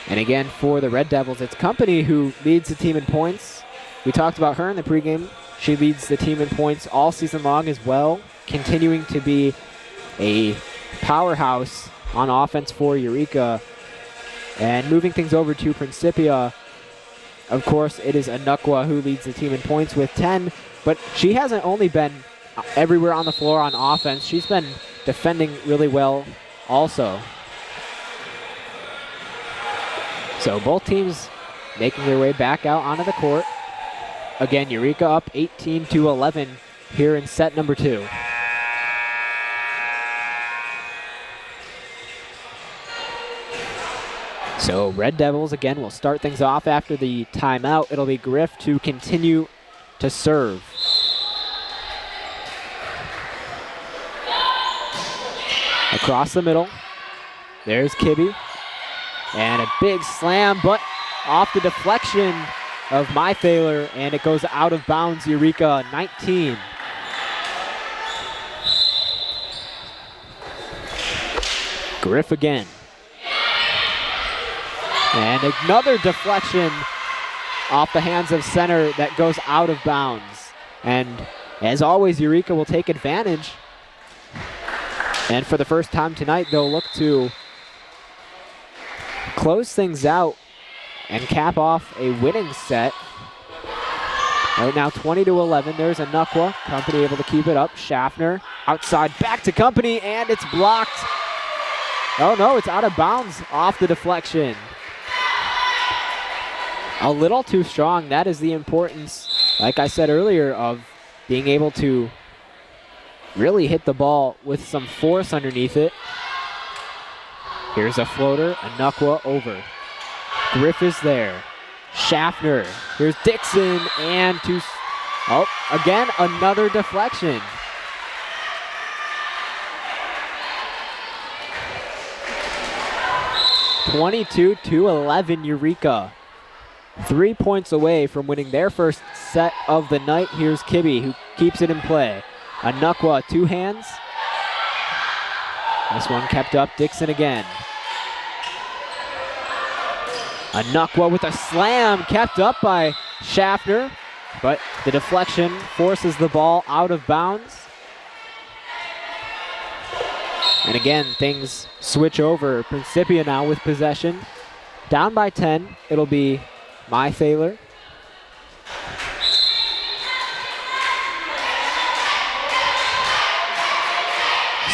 And again, for the Red Devils, it's Company who leads the team in points. We talked about her in the pregame. She leads the team in points all season long as well, continuing to be a powerhouse on offense for Eureka. And moving things over to Principia, of course, it is Anakwa who leads the team in points with 10, but she hasn't only been everywhere on the floor on offense. She's been defending really well also. So both teams making their way back out onto the court. Again, Eureka up 18-11 here in set number 2. So Red Devils, again, will start things off after the timeout. It'll be Griff to continue to serve. Across the middle, there's Kibbe. And a big slam, but off the deflection of Mythaler, and it goes out of bounds. Eureka 19. Griff again. And another deflection off the hands of center that goes out of bounds. And as always, Eureka will take advantage. And for the first time tonight, they'll look to close things out and cap off a winning set. Right now, 20-11. There's Anakwa. Company able to keep it up. Schaffner outside, back to Company, and it's blocked. Oh no, it's out of bounds off the deflection. A little too strong. That is the importance, like I said earlier, of being able to really hit the ball with some force underneath it. Here's a floater. Anakwa over. Griff is there. Schaffner. Here's Dixon, and again, another deflection. (22-11) Eureka. 3 points away from winning their first set of the night. Here's Kibbe, who keeps it in play. Anakwa, 2 hands. This one kept up. Dixon again. Anakwa with a slam, kept up by Schaffner, but the deflection forces the ball out of bounds. And again, things switch over. Principia now with possession. Down by 10, it'll be Mythaler.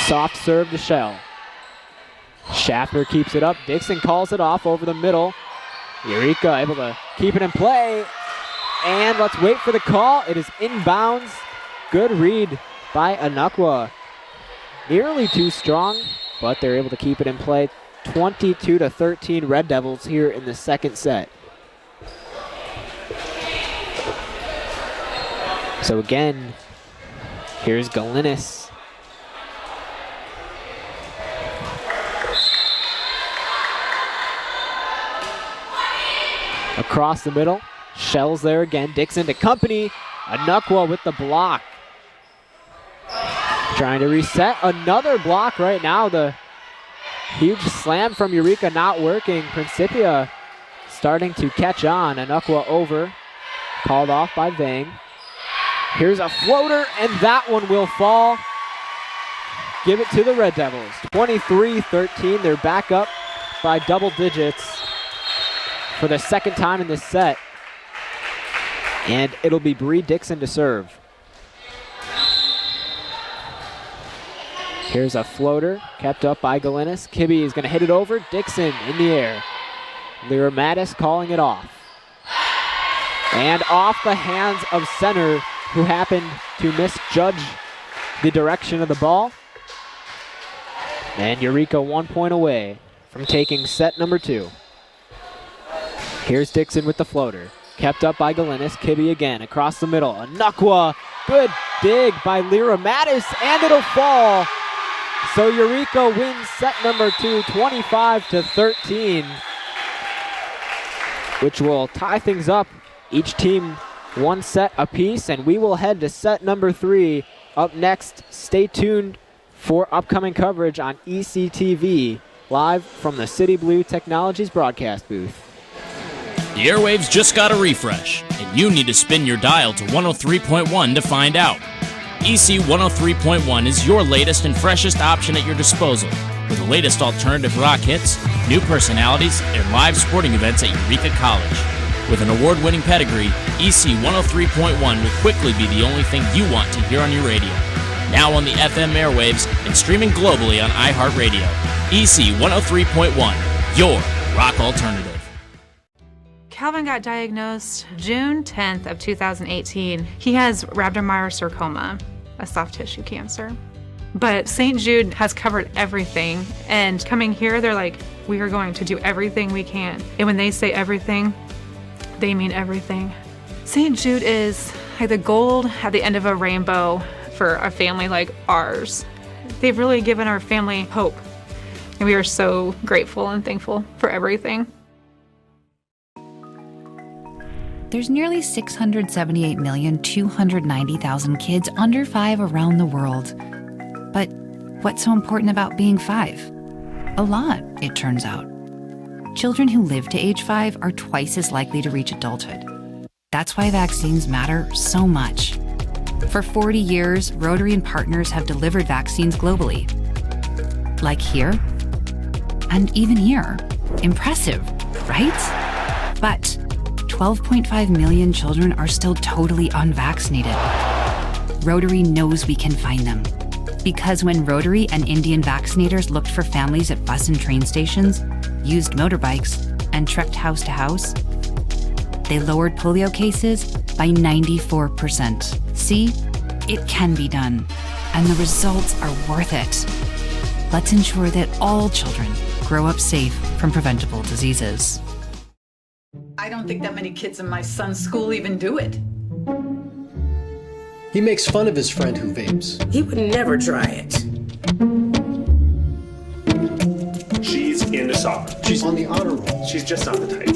Soft serve to Shell. Schaffner keeps it up. Dixon calls it off over the middle. Eureka able to keep it in play. And let's wait for the call. It is inbounds. Good read by Anakwa. Nearly too strong, but they're able to keep it in play. 22-13 Red Devils here in the second set. So again, here's Galinis. Across the middle, shells there again. Dixon to company. Anukwa with the block. Trying to reset. Another block right now. The huge slam from Eureka not working. Principia starting to catch on. Anukwa over. Called off by Vang. Here's a floater, and that one will fall. Give it to the Red Devils. 23-13. They're back up by double digits for the second time in this set. And it'll be Bree Dixon to serve. Here's a floater kept up by Galinis. Kibbe is going to hit it over. Dixon in the air. Lyra Mattis calling it off. And off the hands of center, who happened to misjudge the direction of the ball. And Eureka 1 point away from taking set number 2. Here's Dixon with the floater. Kept up by Galinis. Kibbe again across the middle. Anukwa. Good dig by Lyra Mattis, and it'll fall. So Eureka wins set number 2, 25-13, which will tie things up. Each team 1 set apiece, and we will head to set number 3 up next. Stay tuned for upcoming coverage on ECTV, live from the City Blue Technologies broadcast booth. The airwaves just got a refresh, and you need to spin your dial to 103.1 to find out. EC 103.1 is your latest and freshest option at your disposal, with the latest alternative rock hits, new personalities, and live sporting events at Eureka College. With an award-winning pedigree, EC 103.1 will quickly be the only thing you want to hear on your radio. Now on the FM airwaves and streaming globally on iHeartRadio. EC 103.1, your rock alternative. Calvin got diagnosed June 10th of 2018. He has rhabdomyosarcoma, a soft tissue cancer. But St. Jude has covered everything, and coming here, they're like, we are going to do everything we can. And when they say everything, they mean everything. St. Jude is like the gold at the end of a rainbow for a family like ours. They've really given our family hope, and we are so grateful and thankful for everything. There's nearly 678,290,000 kids under 5 around the world. But what's so important about being 5? A lot, it turns out. Children who live to age 5 are twice as likely to reach adulthood. That's why vaccines matter so much. For 40 years, Rotary and partners have delivered vaccines globally. Like here, and even here. Impressive, right? But 12.5 million children are still totally unvaccinated. Rotary knows we can find them. Because when Rotary and Indian vaccinators looked for families at bus and train stations, used motorbikes, and trekked house to house, they lowered polio cases by 94%. See, it can be done, and the results are worth it. Let's ensure that all children grow up safe from preventable diseases. I don't think that many kids in my son's school even do it. He makes fun of his friend who vapes. He would never try it. She's into soccer. She's on the honor roll. She's just not the type.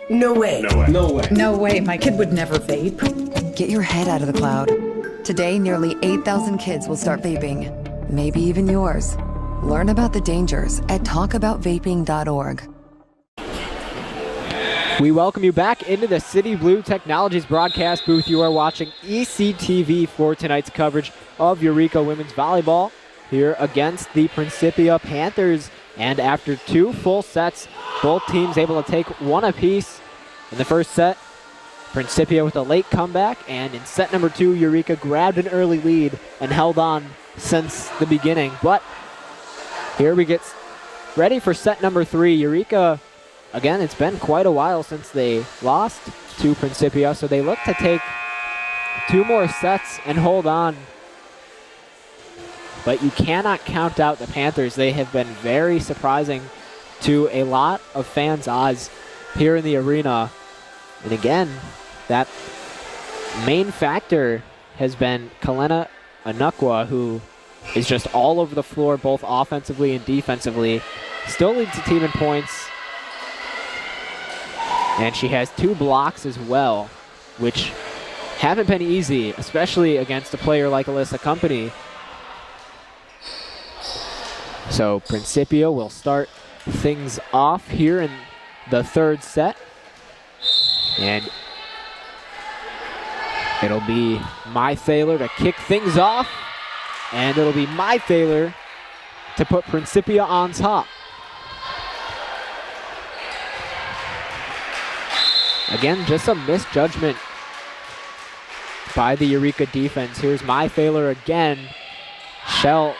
No way. No way. No way. No way, my kid would never vape. Get your head out of the cloud. Today, nearly 8,000 kids will start vaping. Maybe even yours. Learn about the dangers at talkaboutvaping.org. We welcome you back into the City Blue Technologies broadcast booth. You are watching ECTV for tonight's coverage of Eureka Women's Volleyball here against the Principia Panthers. And after 2 full sets, both teams able to take 1 apiece. In the first set, Principia with a late comeback, and in set number 2, Eureka grabbed an early lead and held on since the beginning. But here we get ready for set number 3. Eureka, again, it's been quite a while since they lost to Principia, so they look to take 2 more sets and hold on. But you cannot count out the Panthers. They have been very surprising to a lot of fans' eyes here in the arena. And again, that Main factor has been Kalena Anukwa, who is just all over the floor, both offensively and defensively. Still leads the team in points. And she has 2 blocks as well, which haven't been easy, especially against a player like Alyssa Company. So Principia will start things off here in the 3rd set. And it'll be Mai Thaler to kick things off. And it'll be Mai Thaler to put Principia on top. Again, just a misjudgment by the Eureka defense. Here's Mai Thaler again. Shell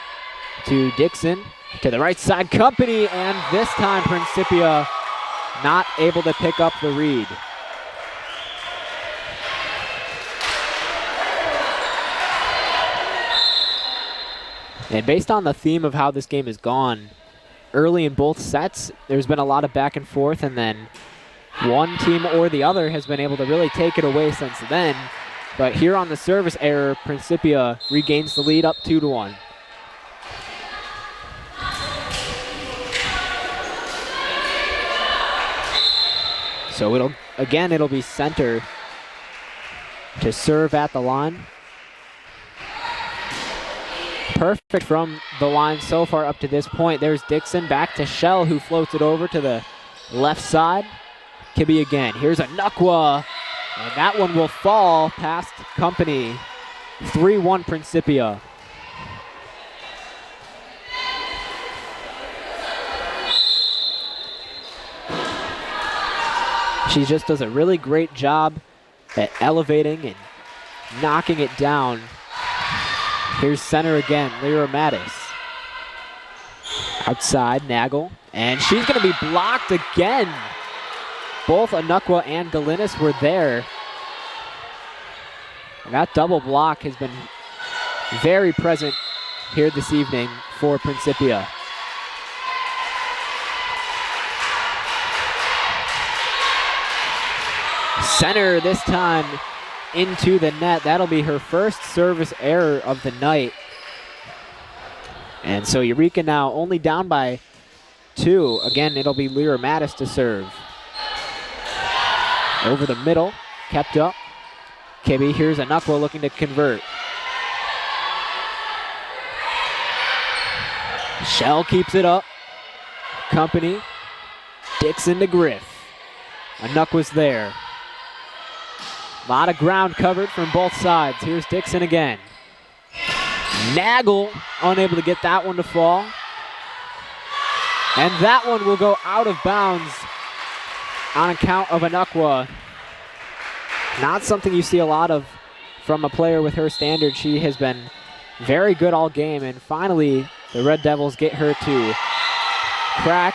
to Dixon. To the right side, Company, and this time Principia not able to pick up the read. And based on the theme of how this game has gone, early in both sets, there's been a lot of back and forth, and then one team or the other has been able to really take it away since then. But here on the service error, Principia regains the lead up 2-1. So it'll be center to serve at the line. Perfect from the line so far up to this point. There's Dixon back to Shell, who floats it over to the left side. Kibbe again. Here's Anukwa, and that one will fall past Company. 3-1 Principia. She just does a really great job at elevating and knocking it down. Here's center again, Lyra Mattis. Outside, Nagel, and she's going to be blocked again. Both Anukwa and Galinis were there. And that double block has been very present here this evening for Principia. Center this time into the net. That'll be her first service error of the night. And so Eureka now only down by 2. Again, it'll be Lyra Mattis to serve. Over the middle, kept up. Kibbe, here's Anukwa looking to convert. Shell keeps it up. Company. Dixon to Griff. Anukwa's there. A lot of ground covered from both sides. Here's Dixon again. Nagel unable to get that one to fall. And that one will go out of bounds on account of Anukwa. Not something you see a lot of from a player with her standard. She has been very good all game, and finally the Red Devils get her to crack.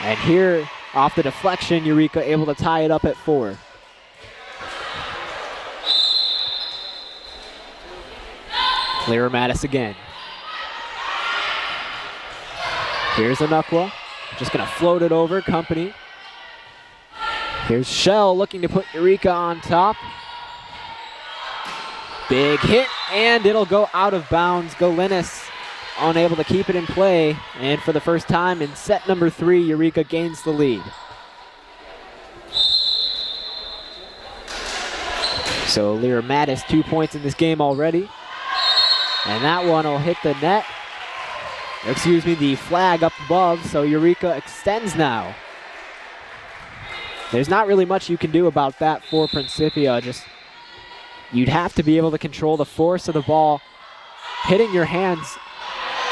And here, off the deflection, Eureka able to tie it up at 4. Lyra Mattis again. Here's Anukwa. Just going to float it over. Company. Here's Shell looking to put Eureka on top. Big hit, and it'll go out of bounds. Galinis unable to keep it in play. And for the first time in set number 3, Eureka gains the lead. So Lyra Mattis, 2 points in this game already. And that one will hit the net. Excuse me, the flag up above, so Eureka extends now. There's not really much you can do about that for Principia. Just, you'd have to be able to control the force of the ball hitting your hands.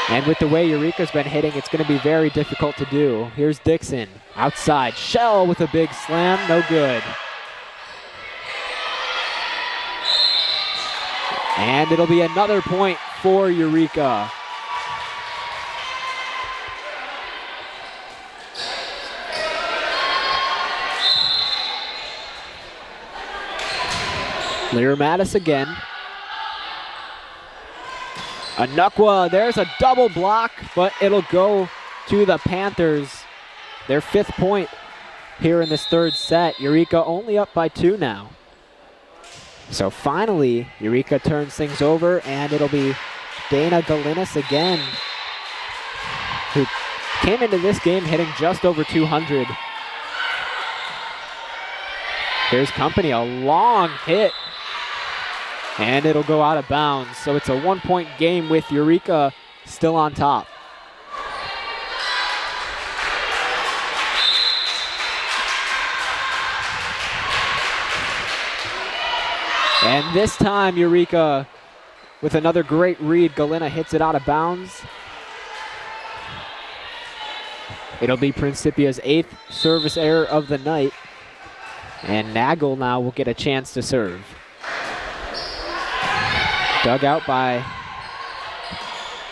And with the way Eureka's been hitting, it's going to be very difficult to do. Here's Dixon, outside. Shell with a big slam, no good. And it'll be another point for Eureka. Lyra Mattis again. Anukwa, there's a double block, but it'll go to the Panthers. Their 5th point here in this 3rd set. Eureka only up by 2 now. So finally, Eureka turns things over, and it'll be Dana Galinas again, who came into this game hitting just over 200. Here's Company, a long hit, and it'll go out of bounds. So it's a 1-point game with Eureka still on top. And this time, Eureka, with another great read, Galena hits it out of bounds. It'll be Principia's 8th service error of the night. And Nagel now will get a chance to serve. Dug out by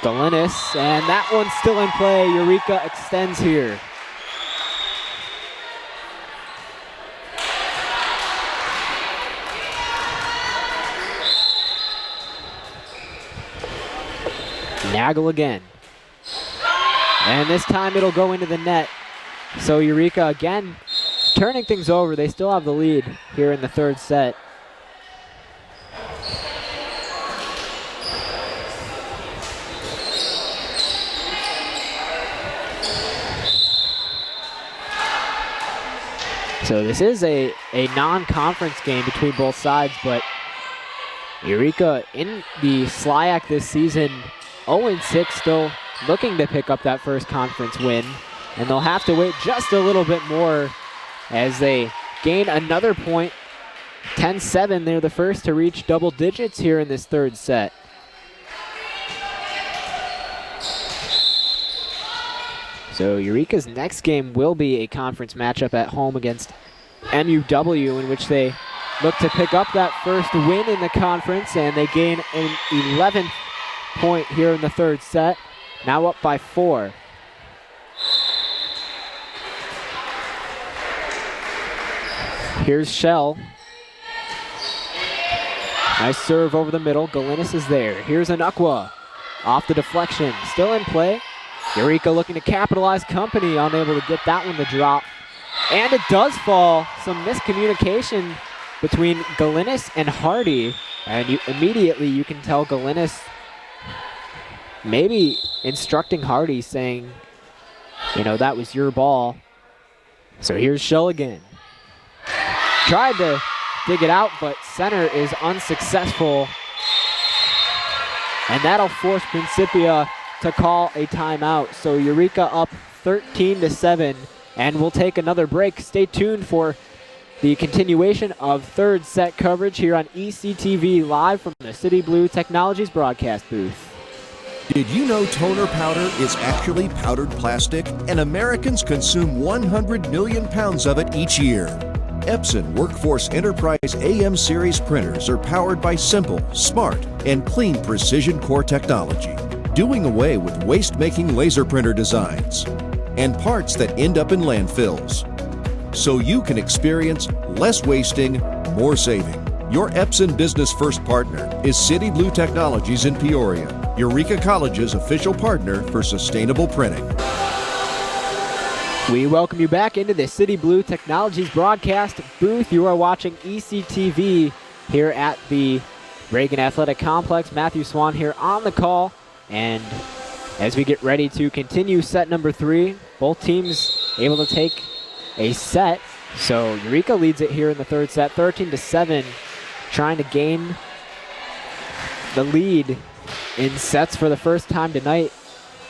Galinas, and that one's still in play. Eureka extends here. Nagel again. And this time it'll go into the net. So Eureka again turning things over. They still have the lead here in the third set. So this is a non-conference game between both sides, but Eureka in the SLIAC this season, 0-6, still looking to pick up that first conference win. And they'll have to wait just a little bit more as they gain another point. 10-7, they're the first to reach double digits here in this third set. So Eureka's next game will be a conference matchup at home against MUW, in which they look to pick up that first win in the conference, and they gain an 11th point here in the third set, now up by 4. Here's Shell. Nice serve over the middle. Galinas is there. Here's Anukwa off the deflection. Still in play. Eureka looking to capitalize. Company unable to get that one to drop. And it does fall. Some miscommunication between Galinas and Hardy. And immediately you can tell Galinas maybe instructing Hardy, saying, you know, that was your ball. So here's Shell again. Tried to dig it out, but center is unsuccessful. And that'll force Principia to call a timeout. So Eureka up 13-7, and we'll take another break. Stay tuned for the continuation of third set coverage here on ECTV live from the City Blue Technologies broadcast booth. Did you know toner powder is actually powdered plastic, and Americans consume 100 million pounds of it each year? Epson Workforce Enterprise AM series printers are powered by simple, smart, and clean precision core technology, doing away with waste-making laser printer designs and parts that end up in landfills. So you can experience less wasting, more saving. Your Epson Business First partner is City Blue Technologies in Peoria, Eureka College's official partner for sustainable printing. We welcome you back into the City Blue Technologies broadcast booth. You are watching ECTV here at the Reagan Athletic Complex. Matthew Swan here on the call. And as we get ready to continue set number 3, both teams able to take a set. So Eureka leads it here in the third set, 13-7, trying to gain the lead in sets for the first time tonight.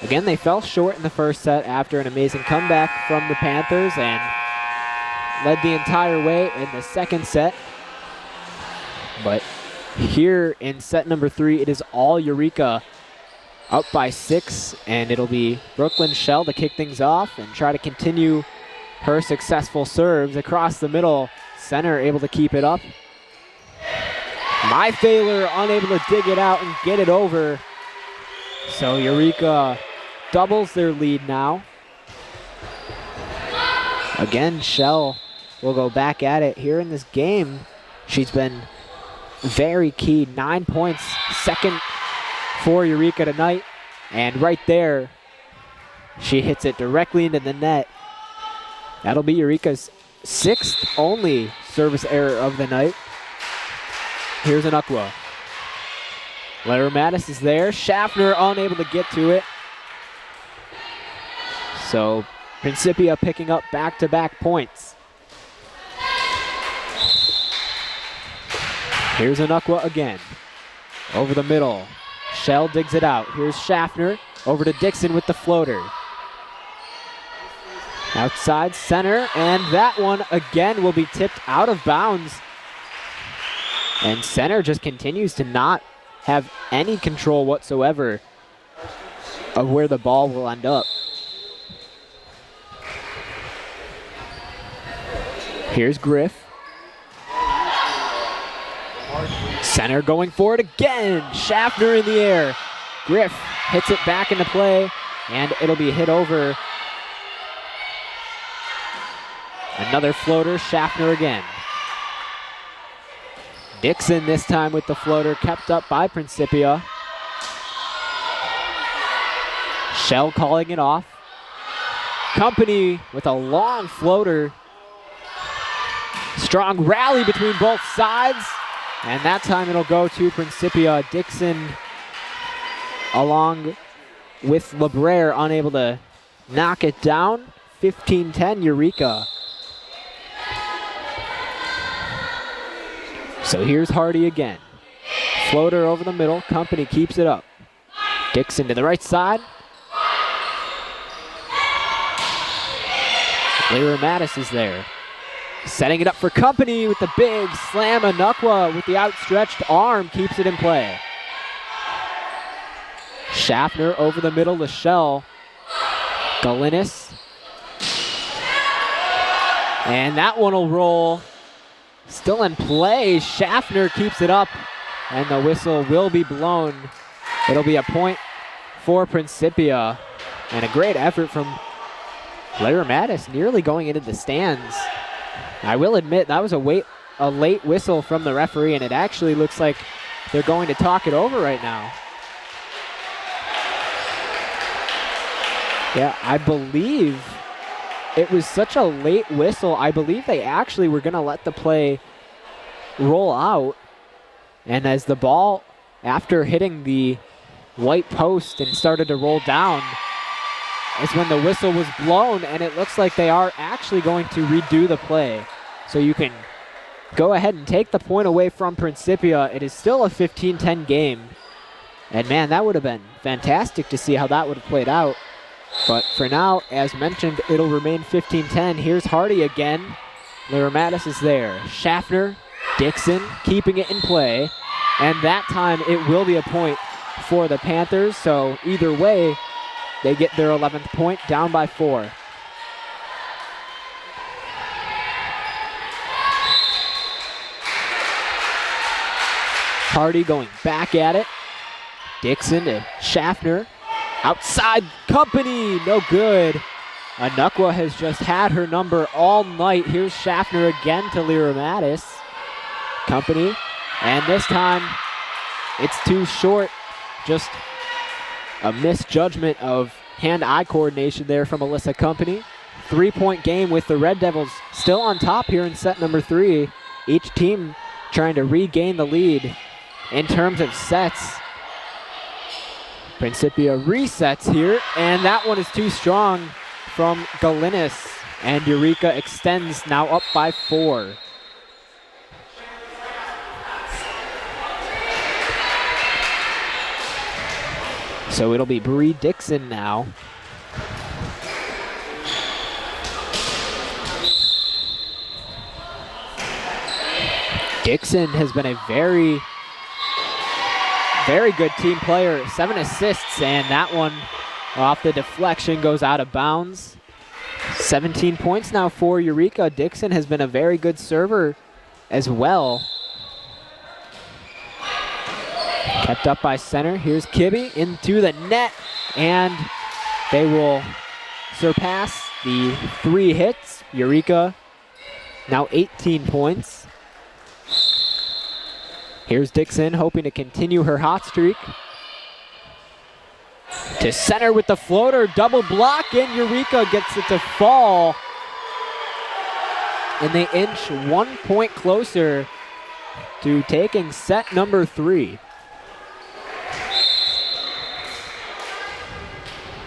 Again, they fell short in the first set after an amazing comeback from the Panthers and led the entire way in the second set. But here in set number 3, it is all Eureka up by 6, and it'll be Brooklyn Shell to kick things off and try to continue her successful serves across the middle. Center able to keep it up. Mythaler unable to dig it out and get it over. So Eureka doubles their lead now. Again, Shell will go back at it here in this game. She's been very key. 9 points, second for Eureka tonight. And right there, she hits it directly into the net. That'll be Eureka's 6th only service error of the night. Here's Anukwa. Lara Mattis is there. Schaffner unable to get to it. So Principia picking up back-to-back points. Here's Anukwa again. Over the middle. Shell digs it out. Here's Schaffner. Over to Dixon with the floater. Outside center, and that one again will be tipped out of bounds. And center just continues to not have any control whatsoever of where the ball will end up. Here's Griff. Center going for it again. Schaffner in the air. Griff hits it back into play, and it'll be hit over. Another floater, Schaffner again. Dixon this time with the floater, kept up by Principia. Shell calling it off. Company with a long floater. Strong rally between both sides. And that time it'll go to Principia. Dixon along with LeBrere unable to knock it down. 15-10 Eureka. So here's Hardy again. Floater over the middle. Company keeps it up. Dixon to the right side. Lara Mattis is there. Setting it up for Company with the big slam. Anukwa with the outstretched arm keeps it in play. Schaffner over the middle to Shell. Galinis. And that one will roll. Still in play. Schaffner keeps it up, and the whistle will be blown. It'll be a point for Principia, and a great effort from Lara Mattis, nearly going into the stands. I will admit that was a late whistle from the referee, and it actually looks like they're going to talk it over right now. Yeah, I believe it was such a late whistle. I believe they actually were going to let the play roll out. And as the ball, after hitting the white post and started to roll down, is when the whistle was blown, and it looks like they are actually going to redo the play. So you can go ahead and take the point away from Principia. It is still a 15-10 game. And man, that would have been fantastic to see how that would have played out. But for now, as mentioned, it'll remain 15-10. Here's Hardy again. Lara Mattis is there. Schaffner, Dixon keeping it in play. And that time it will be a point for the Panthers. So either way, they get their 11th point, down by 4. Hardy going back at it. Dixon to Schaffner. Outside, Company, no good. Anukwa has just had her number all night. Here's Schaffner again to Lara Mattis. Company, and this time it's too short. Just a misjudgment of hand-eye coordination there from Alyssa Company. 3-point game with the Red Devils still on top here in set number 3. Each team trying to regain the lead in terms of sets. Principia resets here, and that one is too strong from Galinis, and Eureka extends, now up by 4. So it'll be Bree Dixon now. Dixon has been a very good team player. 7 assists, and that one off the deflection goes out of bounds. 17 points now for Eureka. Dixon has been a very good server as well. Kept up by center. Here's Kibbe into the net, and they will surpass the 3 hits. Eureka now 18 points. Here's Dixon hoping to continue her hot streak. To center with the floater, double block, and Eureka gets it to fall. And they inch 1 point closer to taking set number 3.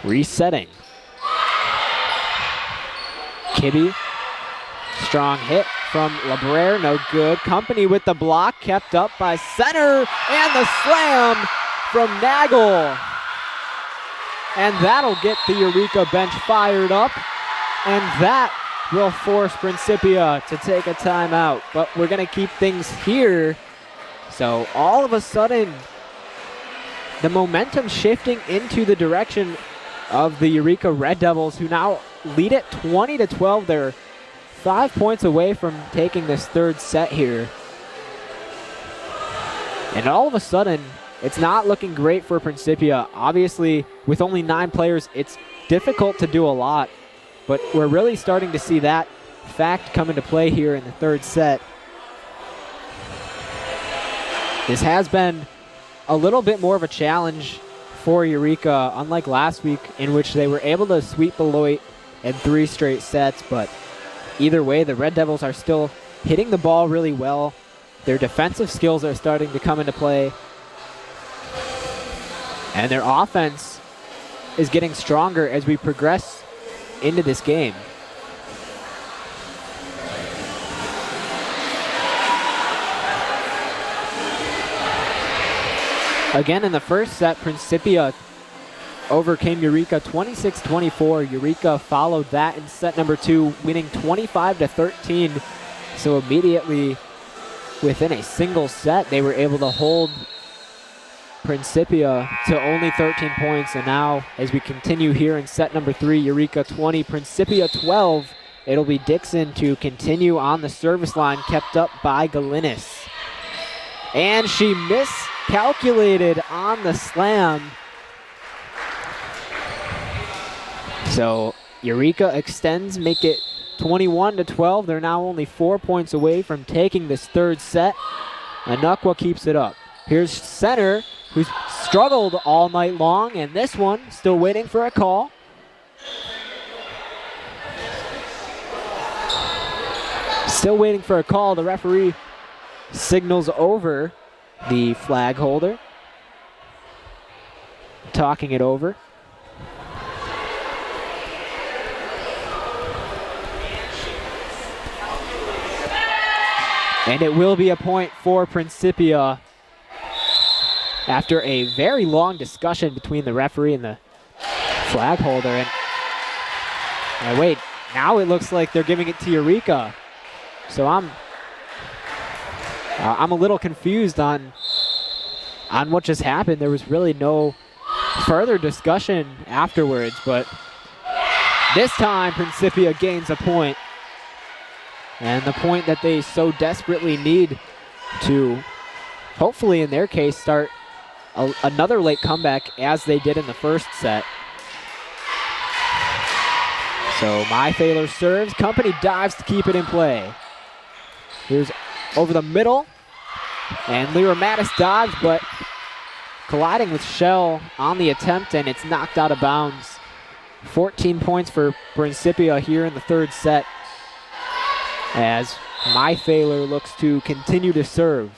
Resetting. Kibbe, strong hit from LeBrere, no good. Company with the block, kept up by center, and the slam from Nagel. And that'll get the Eureka bench fired up, and that will force Principia to take a timeout. But we're gonna keep things here. So all of a sudden, the momentum shifting into the direction of the Eureka Red Devils, who now lead it 20-12. They're 5 points away from taking this third set here. And all of a sudden, it's not looking great for Principia. Obviously, with only 9 players, it's difficult to do a lot, but we're really starting to see that fact come into play here in the third set. This has been a little bit more of a challenge for Eureka, unlike last week in which they were able to sweep Beloit in 3 straight sets, but either way, the Red Devils are still hitting the ball really well. Their defensive skills are starting to come into play, and their offense is getting stronger as we progress into this game. Again, in the first set, Principia overcame Eureka 26-24. Eureka followed that in set number 2, winning 25-13. So immediately within a single set, they were able to hold Principia to only 13 points. And now, as we continue here in set number 3, Eureka 20, Principia 12. It'll be Dixon to continue on the service line, kept up by Galinis. And she miscalculated on the slam. So Eureka extends, make it 21-12. They're now only 4 points away from taking this third set. Anukwa keeps it up. Here's center, who's struggled all night long, and this one still waiting for a call. Still waiting for a call. The referee signals over the flag holder, talking it over. And it will be a point for Principia after a very long discussion between the referee and the flag holder. And wait, now it looks like they're giving it to Eureka. So I'm a little confused on what just happened. There was really no further discussion afterwards, but this time Principia gains a point. And the point that they so desperately need to, hopefully in their case, start another late comeback as they did in the first set. So Mythaler serves, Company dives to keep it in play. Here's over the middle, and Lyra Mattis dives, but colliding with Shell on the attempt, and it's knocked out of bounds. 14 points for Principia here in the third set, as Mythaler looks to continue to serve.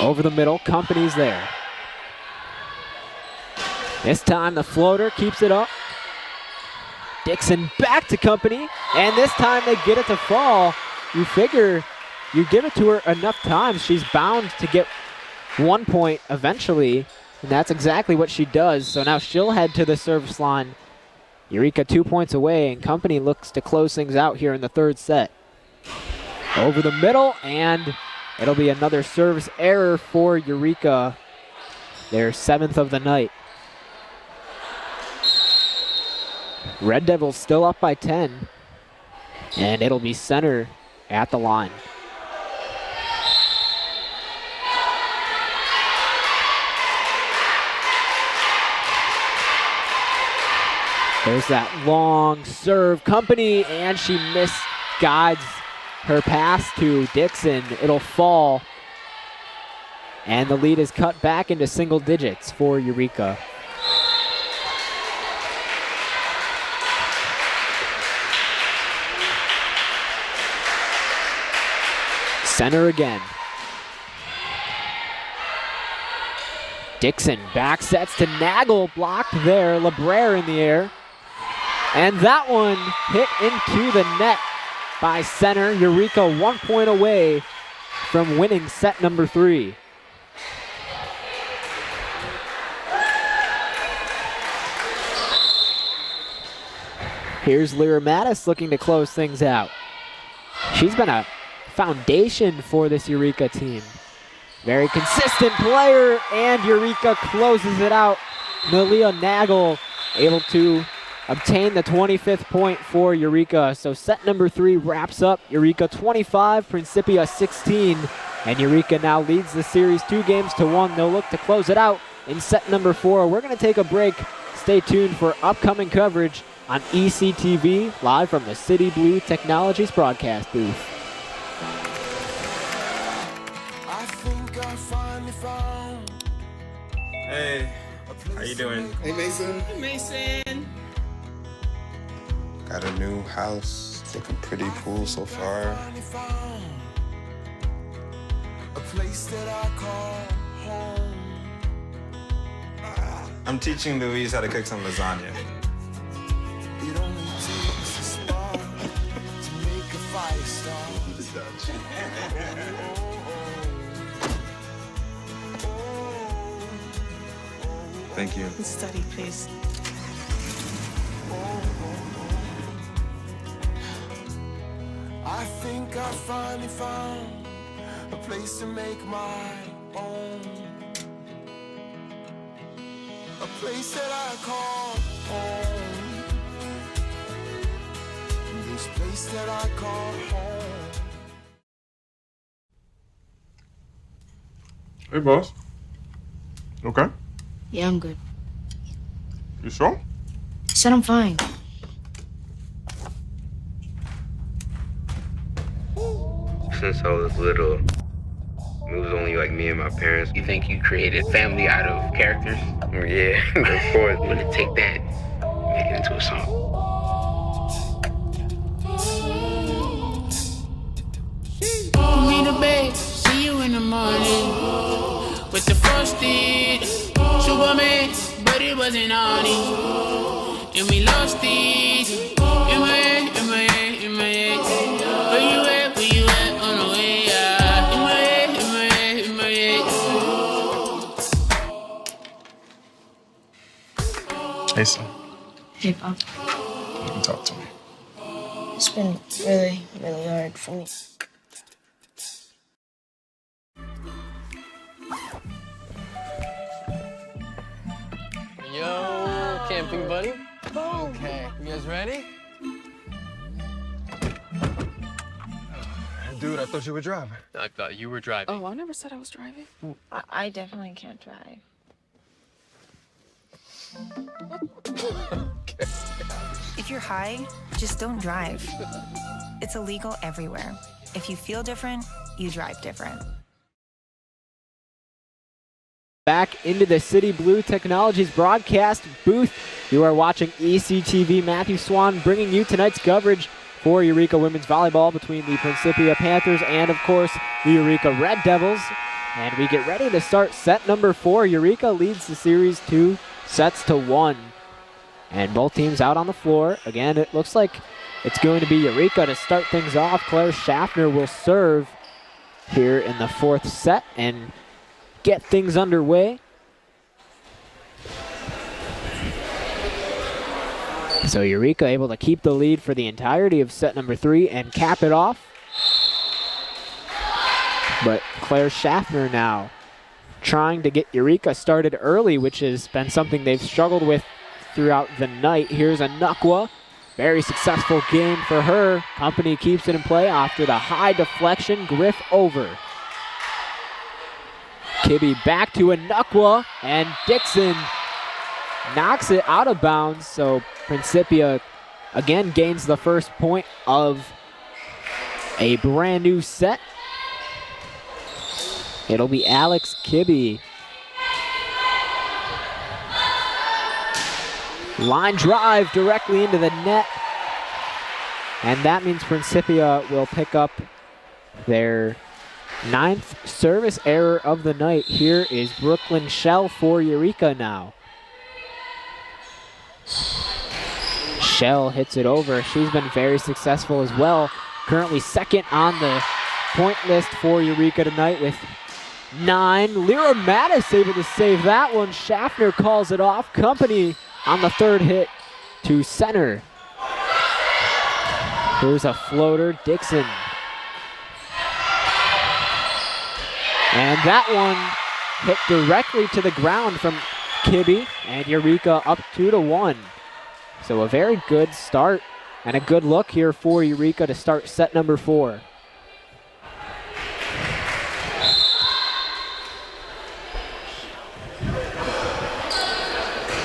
Over the middle, Company's there. This time the floater keeps it up. Dixon back to Company, and this time they get it to fall. You figure you give it to her enough times, she's bound to get 1 point eventually, and that's exactly what she does. So now she'll head to the service line. Eureka 2 points away, and Company looks to close things out here in the third set. Over the middle, and it'll be another service error for Eureka, their 7th of the night. Red Devils still up by 10, and it'll be center at the line. There's that long serve, Company, and she misguides her pass to Dixon. It'll fall, and the lead is cut back into single digits for Eureka. Center again. Dixon back sets to Nagel, blocked there. LeBrere in the air. And that one hit into the net by center. Eureka 1 point away from winning set number 3. Here's Lyra Mattis looking to close things out. She's been a foundation for this Eureka team. Very consistent player, and Eureka closes it out. Malia Nagel able to obtain the 25th point for Eureka. So set number 3 wraps up. Eureka 25, Principia 16, and Eureka now leads the series 2-1. They'll look to close it out in set number 4. We're going to take a break. Stay tuned for upcoming coverage on ECTV, live from the City Blue Technologies broadcast booth. Hey, how you doing? Hey, Mason. Hey, Mason. Got a new house. It's looking pretty cool so far. A place that I call home. I'm teaching Louise how to cook some lasagna. It only takes a spark to make a fire start. Thank you. Study, please. I think I finally found a place to make my own. A place that I call home. This place that I call home. Hey, boss. Okay? Yeah, I'm good. You sure? Said I'm fine. Since I was little, it was only like me and my parents. You think you created family out of characters? Yeah, of course. I'm gonna take that, make it into a song. Put me to bed, see you in the morning. With the frosted Superman, but it wasn't on it. And we lost it. In my head, in my head, in my head. Where you at, where you at on the way out? In my head, in my head, in my head. Hey, son. Hey, Pop. You can talk to me. It's been really, really hard for me. Yo, camping buddy. Okay, you guys ready? Dude, I thought you were driving. I thought you were driving. Oh, I never said I was driving. I definitely can't drive. If you're high, just don't drive. It's illegal everywhere. If you feel different, you drive different. Back into the City Blue Technologies broadcast booth. You are watching ECTV. Matthew Swan bringing you tonight's coverage for Eureka Women's Volleyball between the Principia Panthers and, of course, the Eureka Red Devils. And we get ready to start set number 4. Eureka leads the series 2-1. And both teams out on the floor. Again, it looks like it's going to be Eureka to start things off. Claire Schaffner will serve here in the 4th set and get things underway. So Eureka able to keep the lead for the entirety of set number 3 and cap it off. But Claire Schaffner now trying to get Eureka started early, which has been something they've struggled with throughout the night. Here's a Nukwa. Very successful game for her. Company keeps it in play after the high deflection. Griff over. Kibbe back to a Nukwa, and Dixon knocks it out of bounds. So Principia again gains the first point of a brand new set. It'll be Alex Kibbe. Line drive directly into the net. And that means Principia will pick up their Ninth service error of the night. Here is Brooklyn Shell for Eureka now. Shell hits it over. She's been very successful as well. Currently second on the point list for Eureka tonight with 9. Lyra Mattis able to save that one. Schaffner calls it off. Company on the third hit to center. Here's a floater, Dixon. And that one hit directly to the ground from Kibbe, and Eureka up 2-1. So a very good start and a good look here for Eureka to start set number 4.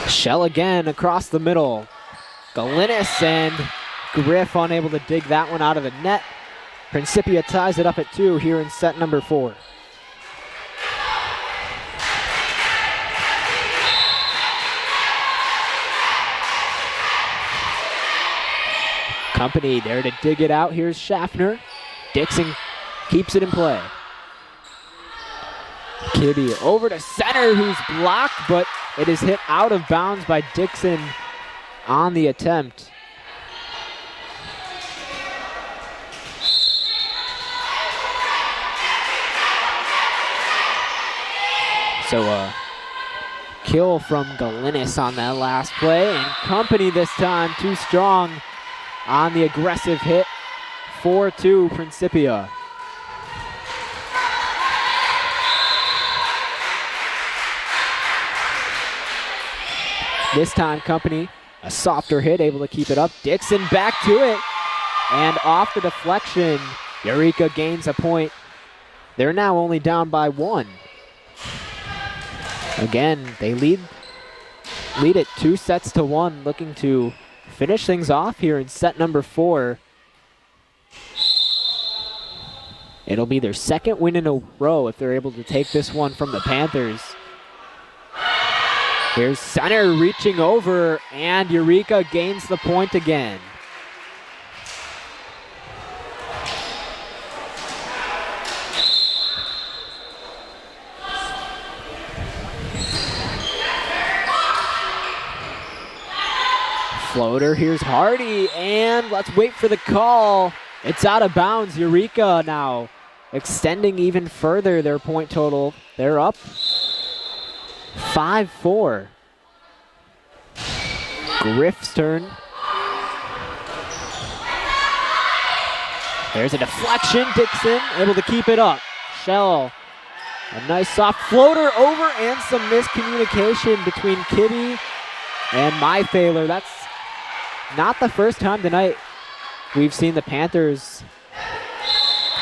Shell again across the middle. Galinis and Griff unable to dig that one out of the net. Principia ties it up at 2 here in set number 4. Company there to dig it out. Here's Schaffner. Dixon keeps it in play. Kibbe over to center, who's blocked, but it is hit out of bounds by Dixon on the attempt. So a kill from Galinis on that last play, and Company this time too strong on the aggressive hit. 4-2 Principia. This time Company, a softer hit, able to keep it up. Dixon back to it, and off the deflection, Eureka gains a point. They're now only down by 1. Again, they lead it 2-1, looking to finish things off here in set number 4. It'll be their second win in a row if they're able to take this one from the Panthers. Here's center reaching over, and Eureka gains the point again. Floater, here's Hardy, and let's wait for the call. It's out of bounds. Eureka now extending even further their point total. They're up 5-4. Griff's turn. There's a deflection. Dixon able to keep it up. Shell, a nice soft floater over, and some miscommunication between Kibbe and Myfailer. That's not the first time tonight we've seen the Panthers'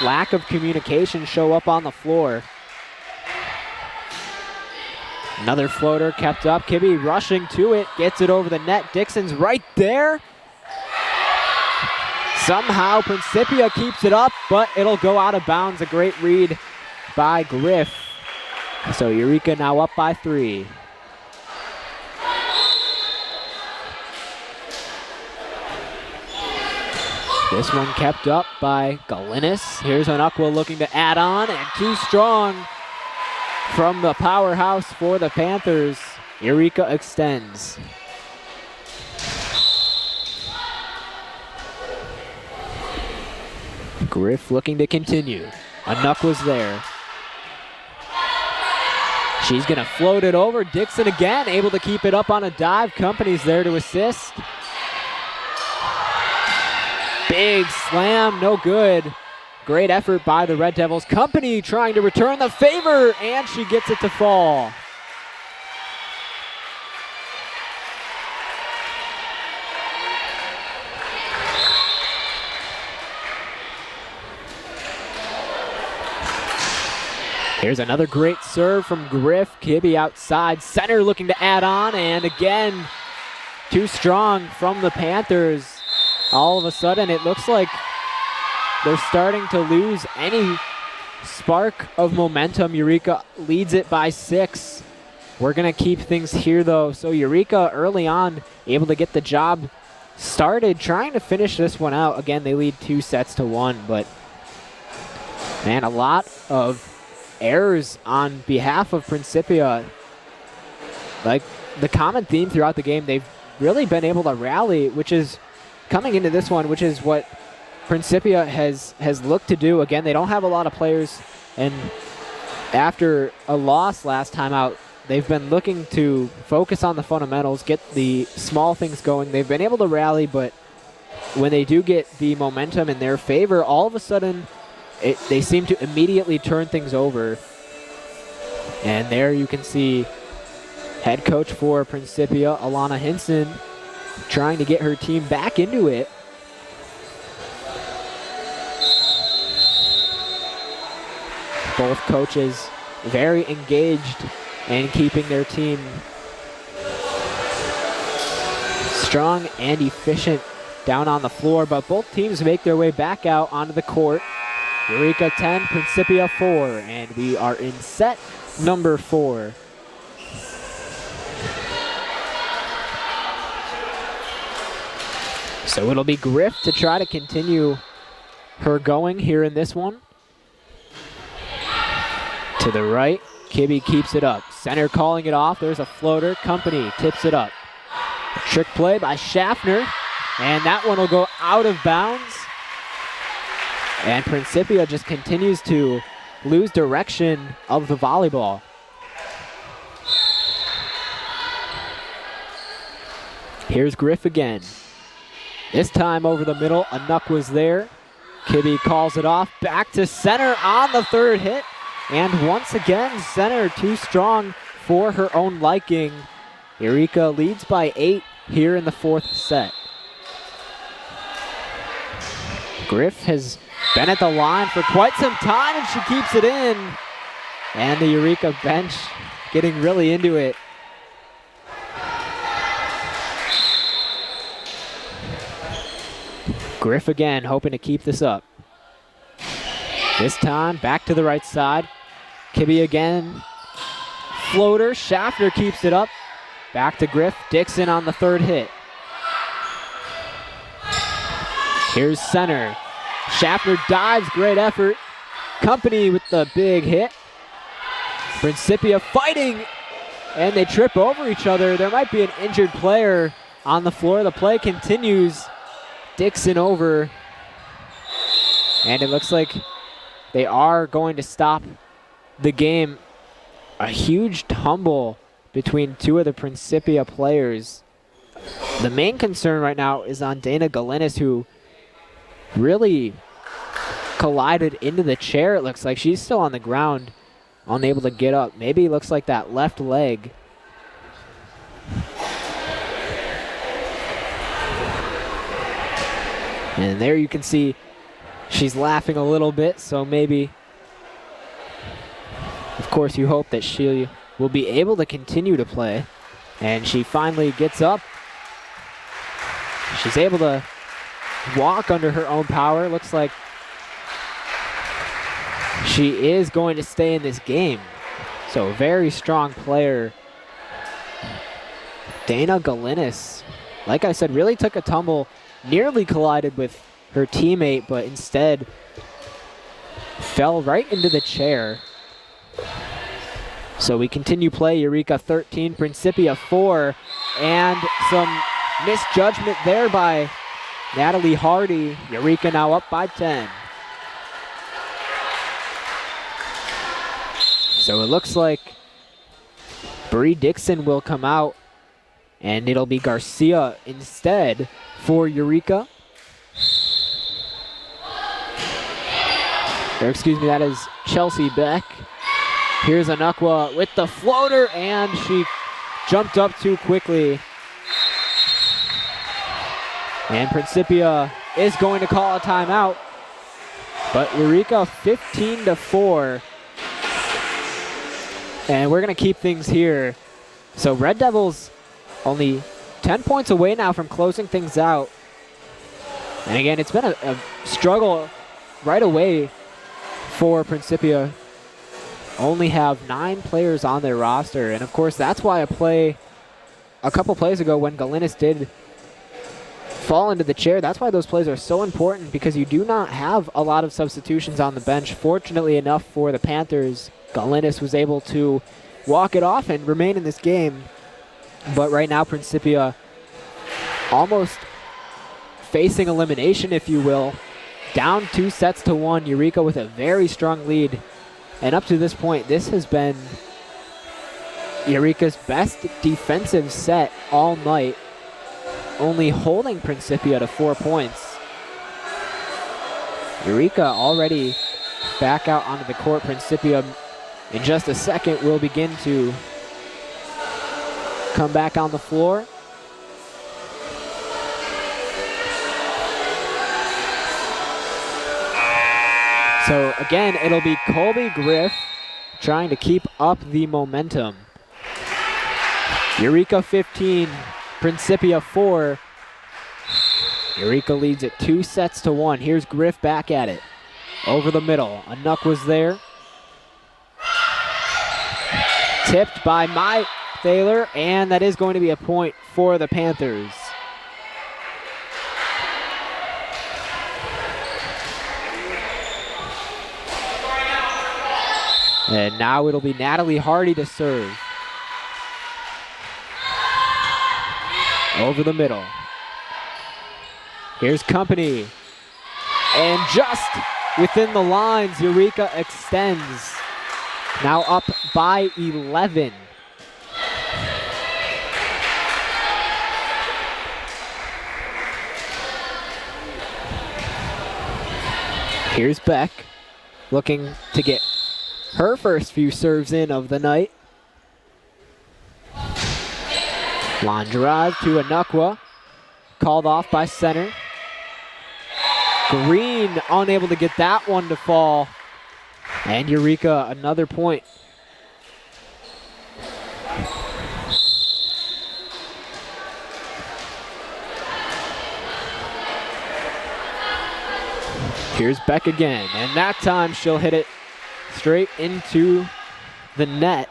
lack of communication show up on the floor. Another floater kept up. Kibbe rushing to it, gets it over the net. Dixon's right there. Somehow Principia keeps it up, but it'll go out of bounds. A great read by Griff. So Eureka now up by 3. This one kept up by Galinis. Here's Onukwa looking to add on, and too strong from the powerhouse for the Panthers. Eureka extends. Griff looking to continue. Onukwa's there. She's gonna float it over. Dixon again, able to keep it up on a dive. Company's there to assist. Big slam, no good. Great effort by the Red Devils. Company trying to return the favor, and she gets it to fall. Here's another great serve from Griff. Kibbe outside center looking to add on, and again, too strong from the Panthers. All of a sudden, it looks like they're starting to lose any spark of momentum. Eureka leads it by 6. We're going to keep things here, though. So Eureka early on able to get the job started, trying to finish this one out. Again, they lead 2-1, but Man, a lot of errors on behalf of Principia. Like the common theme throughout the game, they've really been able to rally, which is coming into this one, which is what Principia has looked to do. Again, they don't have a lot of players, and after a loss last time out, they've been looking to focus on the fundamentals, get the small things going. They've been able to rally, but when they do get the momentum in their favor, all of a sudden they seem to immediately turn things over. And there you can see head coach for Principia, Alana Hinson, trying to get her team back into it. Both coaches very engaged in keeping their team strong and efficient down on the floor, but both teams make their way back out onto the court. Eureka 10, Principia 4, and we are in set number 4. So it'll be Griff to try to continue her going here in this one. To the right, Kibbe keeps it up. Center calling it off. There's a floater. Company tips it up. A trick play by Schaffner, and that one will go out of bounds. And Principia just continues to lose direction of the volleyball. Here's Griff again. This time over the middle, Anuk was there. Kibbe calls it off. Back to center on the third hit. And once again, center too strong for her own liking. Eureka leads by 8 here in the 4th set. Griff has been at the line for quite some time, and she keeps it in. And the Eureka bench getting really into it. Griff again, hoping to keep this up. This time, back to the right side. Kibbe again. Floater, Schaffner keeps it up. Back to Griff, Dixon on the third hit. Here's center. Schaffner dives, great effort. Company with the big hit. Principia fighting, and they trip over each other. There might be an injured player on the floor. The play continues. Dixon over, and it looks like they are going to stop the game. A huge tumble between two of the Principia players. The main concern right now is on Dana Galinis, who really collided into the chair. It looks like she's still on the ground, unable to get up. Maybe it looks like that left leg. And there you can see she's laughing a little bit, so maybe, of course, you hope that she will be able to continue to play. And she finally gets up. She's able to walk under her own power. Looks like she is going to stay in this game. So very strong player. Dana Galinis, like I said, really took a tumble. Nearly collided with her teammate, but instead fell right into the chair. So we continue play. Eureka 13, Principia 4, and some misjudgment there by Natalie Hardy. Eureka now up by 10. So it looks like Bree Dixon will come out, and it'll be Garcia instead for Eureka. Or excuse me, that is Chelsea Beck. Here's Anukwa with the floater, and she jumped up too quickly. And Principia is going to call a timeout. But Eureka 15-4. And we're going to keep things here. So Red Devils only 10 points away now from closing things out. And again, it's been a struggle right away for Principia. Only have 9 players on their roster. And of course, that's why a couple plays ago when Galinis did fall into the chair. That's why those plays are so important, because you do not have a lot of substitutions on the bench. Fortunately enough for the Panthers, Galinis was able to walk it off and remain in this game. But right now, Principia almost facing elimination, if you will. Down 2-1. Eureka with a very strong lead. And up to this point, this has been Eureka's best defensive set all night, only holding Principia to 4 points. Eureka already back out onto the court. Principia in just a second will begin to come back on the floor. So again, it'll be Colby Griff trying to keep up the momentum. Eureka 15, Principia 4. Eureka leads it 2-1. Here's Griff back at it. Over the middle, Anuk was there. Tipped by my Thaler, and that is going to be a point for the Panthers. And now it'll be Natalie Hardy to serve. Over the middle. Here's Company. And just within the lines, Eureka extends. Now up by 11. Here's Beck looking to get her first few serves in of the night. Line drive to Anukwa. Called off by center. Green unable to get that one to fall. And Eureka another point. Here's Beck again, and that time she'll hit it straight into the net.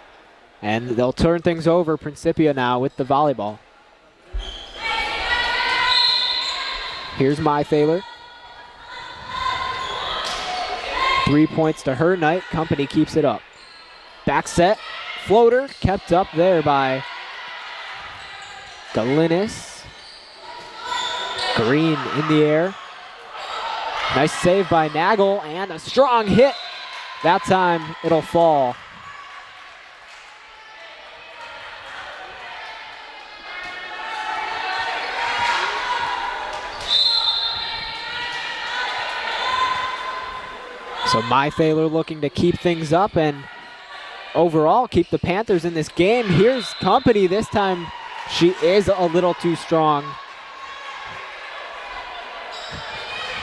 And they'll turn things over. Principia now with the volleyball. Here's My Thaler. 3 points to her night. Company keeps it up. Back set. Floater kept up there by Galinis. Green in the air. Nice save by Nagel, and a strong hit. That time it'll fall. So My Thaler looking to keep things up and overall keep the Panthers in this game. Here's Company. This time she is a little too strong.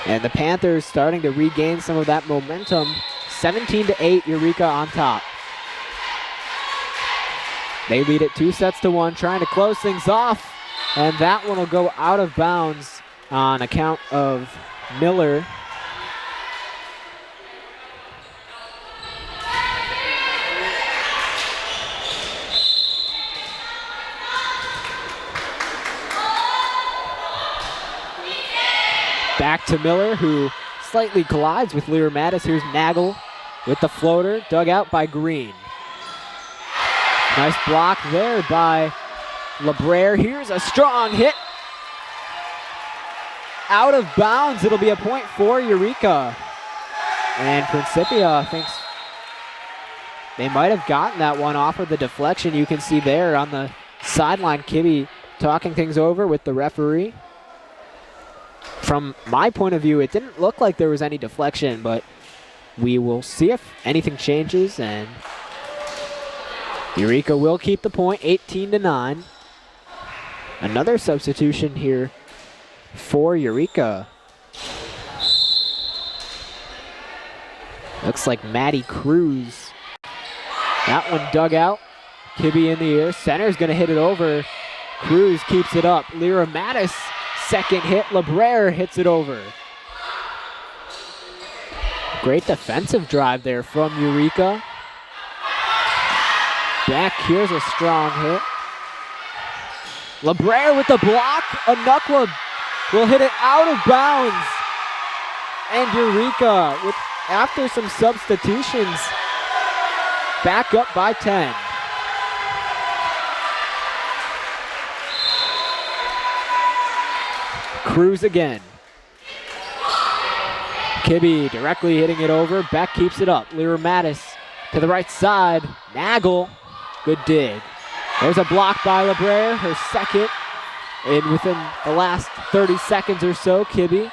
And the Panthers starting to regain some of that momentum. 17-8, Eureka on top. They lead it 2-1, trying to close things off. And that one will go out of bounds on account of Miller. Back to Miller, who slightly collides with Lyra Mattis. Here's Nagel with the floater, dug out by Green. Nice block there by LeBrere. Here's a strong hit. Out of bounds. It'll be a point for Eureka. And Principia thinks they might have gotten that one off of the deflection. You can see there on the sideline, Kibbe talking things over with the referee. From my point of view, it didn't look like there was any deflection, but we will see if anything changes, and Eureka will keep the point, 18-9. Another substitution here for Eureka. Looks like Maddie Cruz. That one dug out. Kibbe in the air. Center's going to hit it over. Cruz keeps it up. Lyra Mattis. Second hit, LeBrere hits it over. Great defensive drive there from Eureka. Beck, here's a strong hit. LeBrere with the block. Anukwa will hit it out of bounds. And Eureka, after some substitutions, back up by 10. Cruz again. Kibbe directly hitting it over. Beck keeps it up. Lyra Mattis to the right side. Nagel, good dig. There's a block by LeBrere, her second within the last 30 seconds or so. Kibbe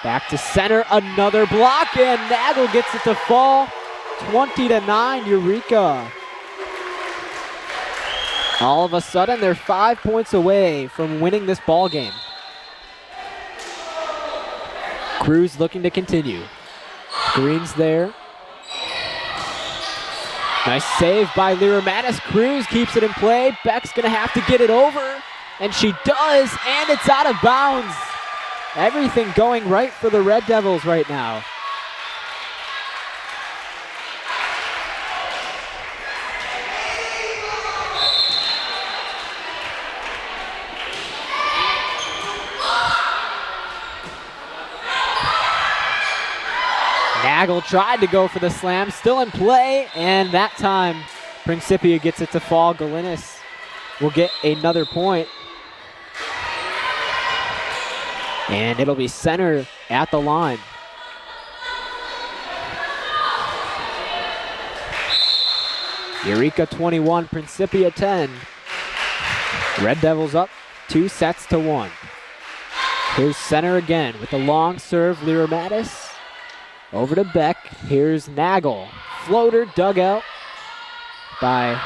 back to center, another block, and Nagel gets it to fall. 20-9, Eureka. All of a sudden, they're 5 points away from winning this ball game. Cruz looking to continue. Green's there. Nice save by Lyra Mattis. Cruz keeps it in play. Beck's gonna have to get it over, and she does, and it's out of bounds. Everything going right for the Red Devils right now. Nagel tried to go for the slam, still in play, and that time Principia gets it to fall. Galinis will get another point. And it'll be center at the line. Eureka 21, Principia 10. Red Devils up 2-1. Here's center again with the long serve, Lyra Mattis. Over to Beck. Here's Nagel. Floater dug out by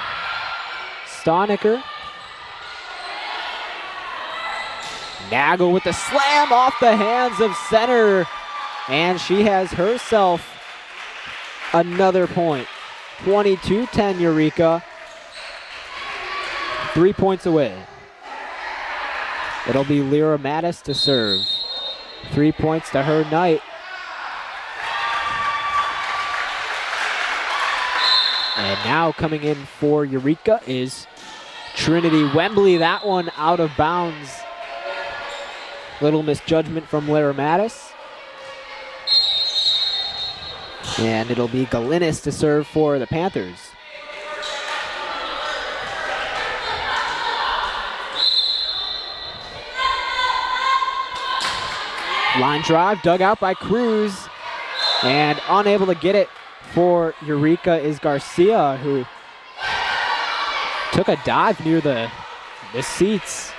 Stoniker. Nagel with the slam off the hands of center. And she has herself another point. 22-10 Eureka. 3 points away. It'll be Lyra Mattis to serve. 3 points to her night. And now coming in for Eureka is Trinity Wembley. That one out of bounds. Little misjudgment from Lyra Mattis. And it'll be Galinis to serve for the Panthers. Line drive dug out by Cruz. And unable to get it for Eureka is Garcia, who took a dive near the seats.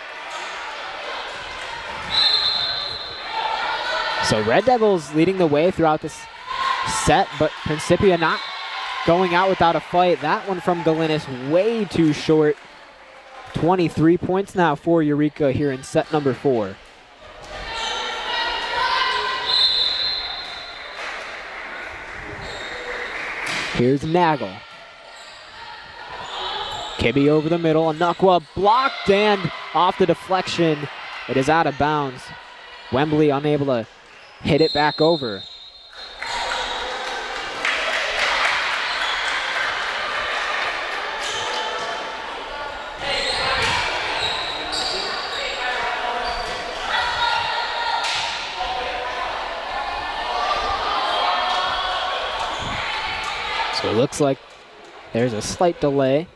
So Red Devils leading the way throughout this set, but Principia not going out without a fight. That one from Galinis way too short. 23 points now for Eureka here in set number 4. Here's Nagel. Kibbe over the middle. Anakwa blocked and off the deflection. It is out of bounds. Wembley unable to hit it back over. So it looks like there's a slight delay.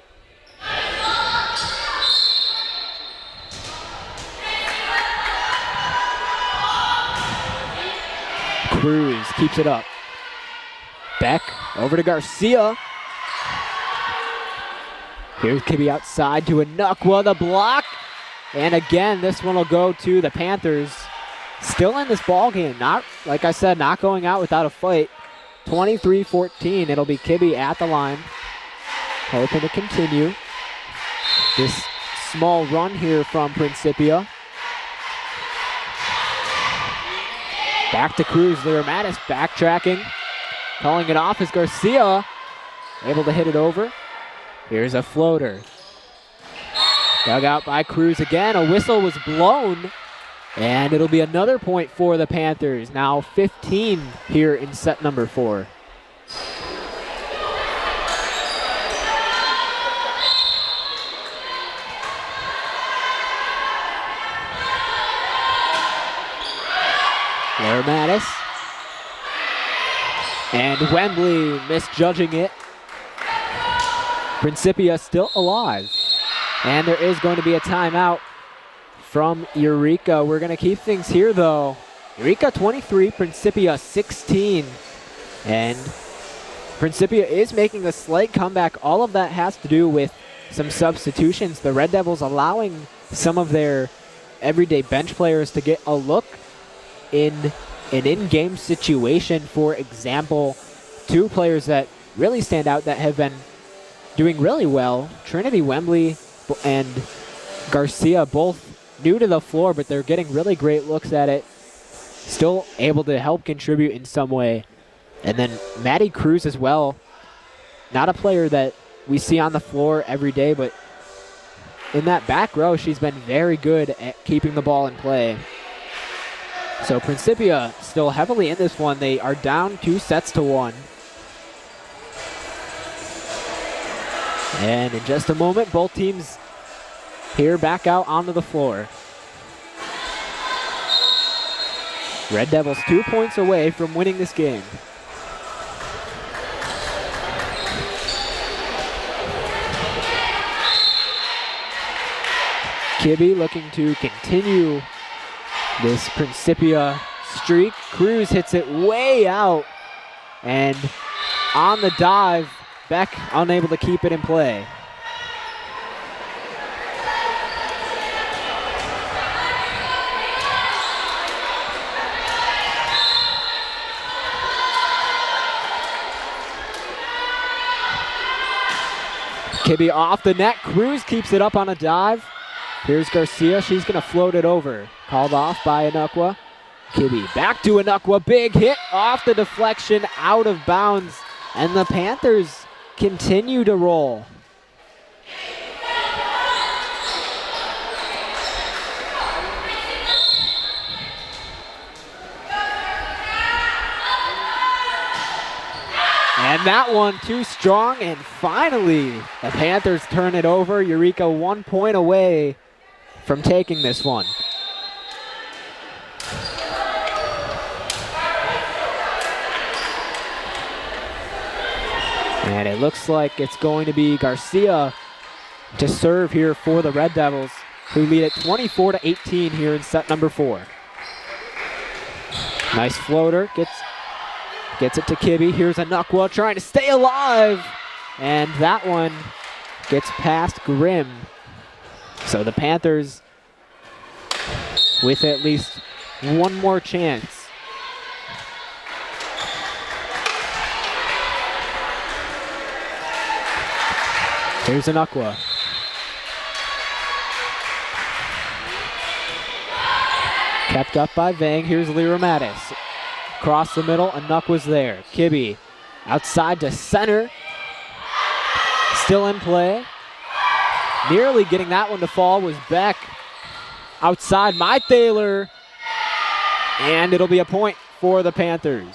Cruz keeps it up. Beck over to Garcia. Here's Kibbe outside to Anakwa, the block. And again, this one will go to the Panthers. Still in this ball game. Not, like I said, not going out without a fight. 23-14. It'll be Kibbe at the line. Hoping to continue this small run here from Principia. Back to Cruz. Lyra Mattis backtracking. Calling it off is Garcia. Able to hit it over. Here's a floater. Dug out by Cruz again. A whistle was blown. And it'll be another point for the Panthers. Now 15 here in set number 4. Mattis. And Wembley misjudging it. Principia still alive. And there is going to be a timeout from Eureka. We're going to keep things here, though. Eureka 23, Principia 16. And Principia is making a slight comeback. All of that has to do with some substitutions. The Red Devils allowing some of their everyday bench players to get a look in an in-game situation. For example, two players that really stand out that have been doing really well, Trinity Wembley and Garcia, both new to the floor, but they're getting really great looks at it. Still able to help contribute in some way. And then Maddie Cruz as well. Not a player that we see on the floor every day, but in that back row, she's been very good at keeping the ball in play. So Principia still heavily in this one. They are down 2-1. And in just a moment, both teams here back out onto the floor. Red Devils 2 points away from winning this game. Kibbe looking to continue this Principia streak. Cruz hits it way out. And on the dive, Beck unable to keep it in play. Kibbe off the net. Cruz keeps it up on a dive. Here's Garcia. She's going to float it over. Called off by Anukwa. Kibbe back to Anukwa. Big hit off the deflection, out of bounds. And the Panthers continue to roll. And that one too strong, and finally the Panthers turn it over. Eureka 1 point away from taking this one. And it looks like it's going to be Garcia to serve here for the Red Devils, who lead at 24-18 here in set number 4. Nice floater, gets it to Kibbe. Here's Anukwa trying to stay alive. And that one gets past Grimm. So the Panthers with at least one more chance. Here's Anukwa. Kept up by Vang. Here's Lyra Mattis. Across the middle, Anukwa's there. Kibbe outside to center. Still in play. Nearly getting that one to fall was Beck. Outside, Thaler. And it'll be a point for the Panthers.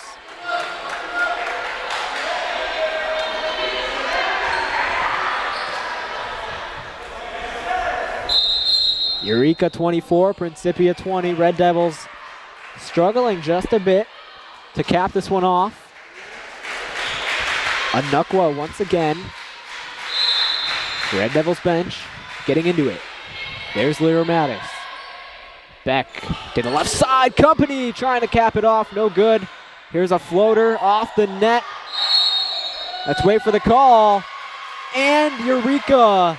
Eureka 24, Principia 20. Red Devils struggling just a bit to cap this one off. Anukwa once again. Red Devils bench getting into it. There's Lyra Mattis. Beck to the left side. Company trying to cap it off. No good. Here's a floater off the net. Let's wait for the call. And Eureka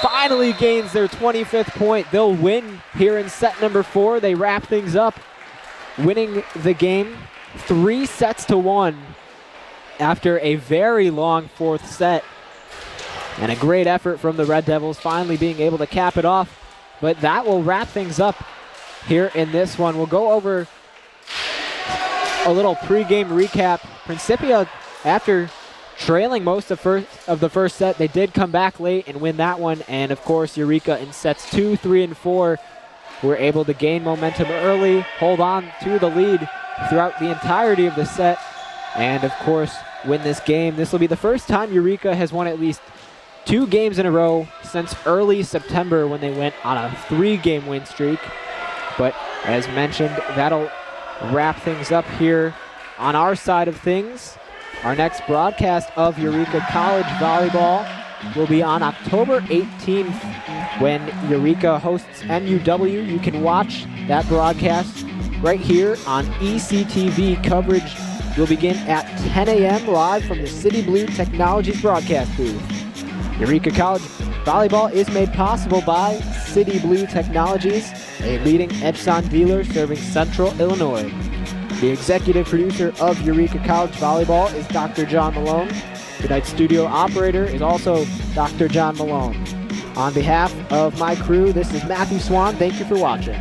finally gains their 25th point. They'll win here in set number 4. They wrap things up, winning the game 3-1 after a very long 4th set. And a great effort from the Red Devils, finally being able to cap it off. But that will wrap things up here in this one. We'll go over a little pregame recap. Principia, after trailing most of the first set, they did come back late and win that one. And of course, Eureka in sets 2, 3, and 4 were able to gain momentum early, hold on to the lead throughout the entirety of the set, and of course, win this game. This will be the first time Eureka has won at least 2 games in a row since early September when they went on a 3-game win streak. But as mentioned, that'll wrap things up here on our side of things. Our next broadcast of Eureka College Volleyball will be on October 18th when Eureka hosts NUW. You can watch that broadcast right here on ECTV. Coverage will begin at 10 a.m. live from the City Blue Technologies broadcast booth. Eureka College Volleyball is made possible by City Blue Technologies, a leading Epson dealer serving Central Illinois. The executive producer of Eureka College Volleyball is Dr. John Malone. Tonight's studio operator is also Dr. John Malone. On behalf of my crew, this is Matthew Swan. Thank you for watching.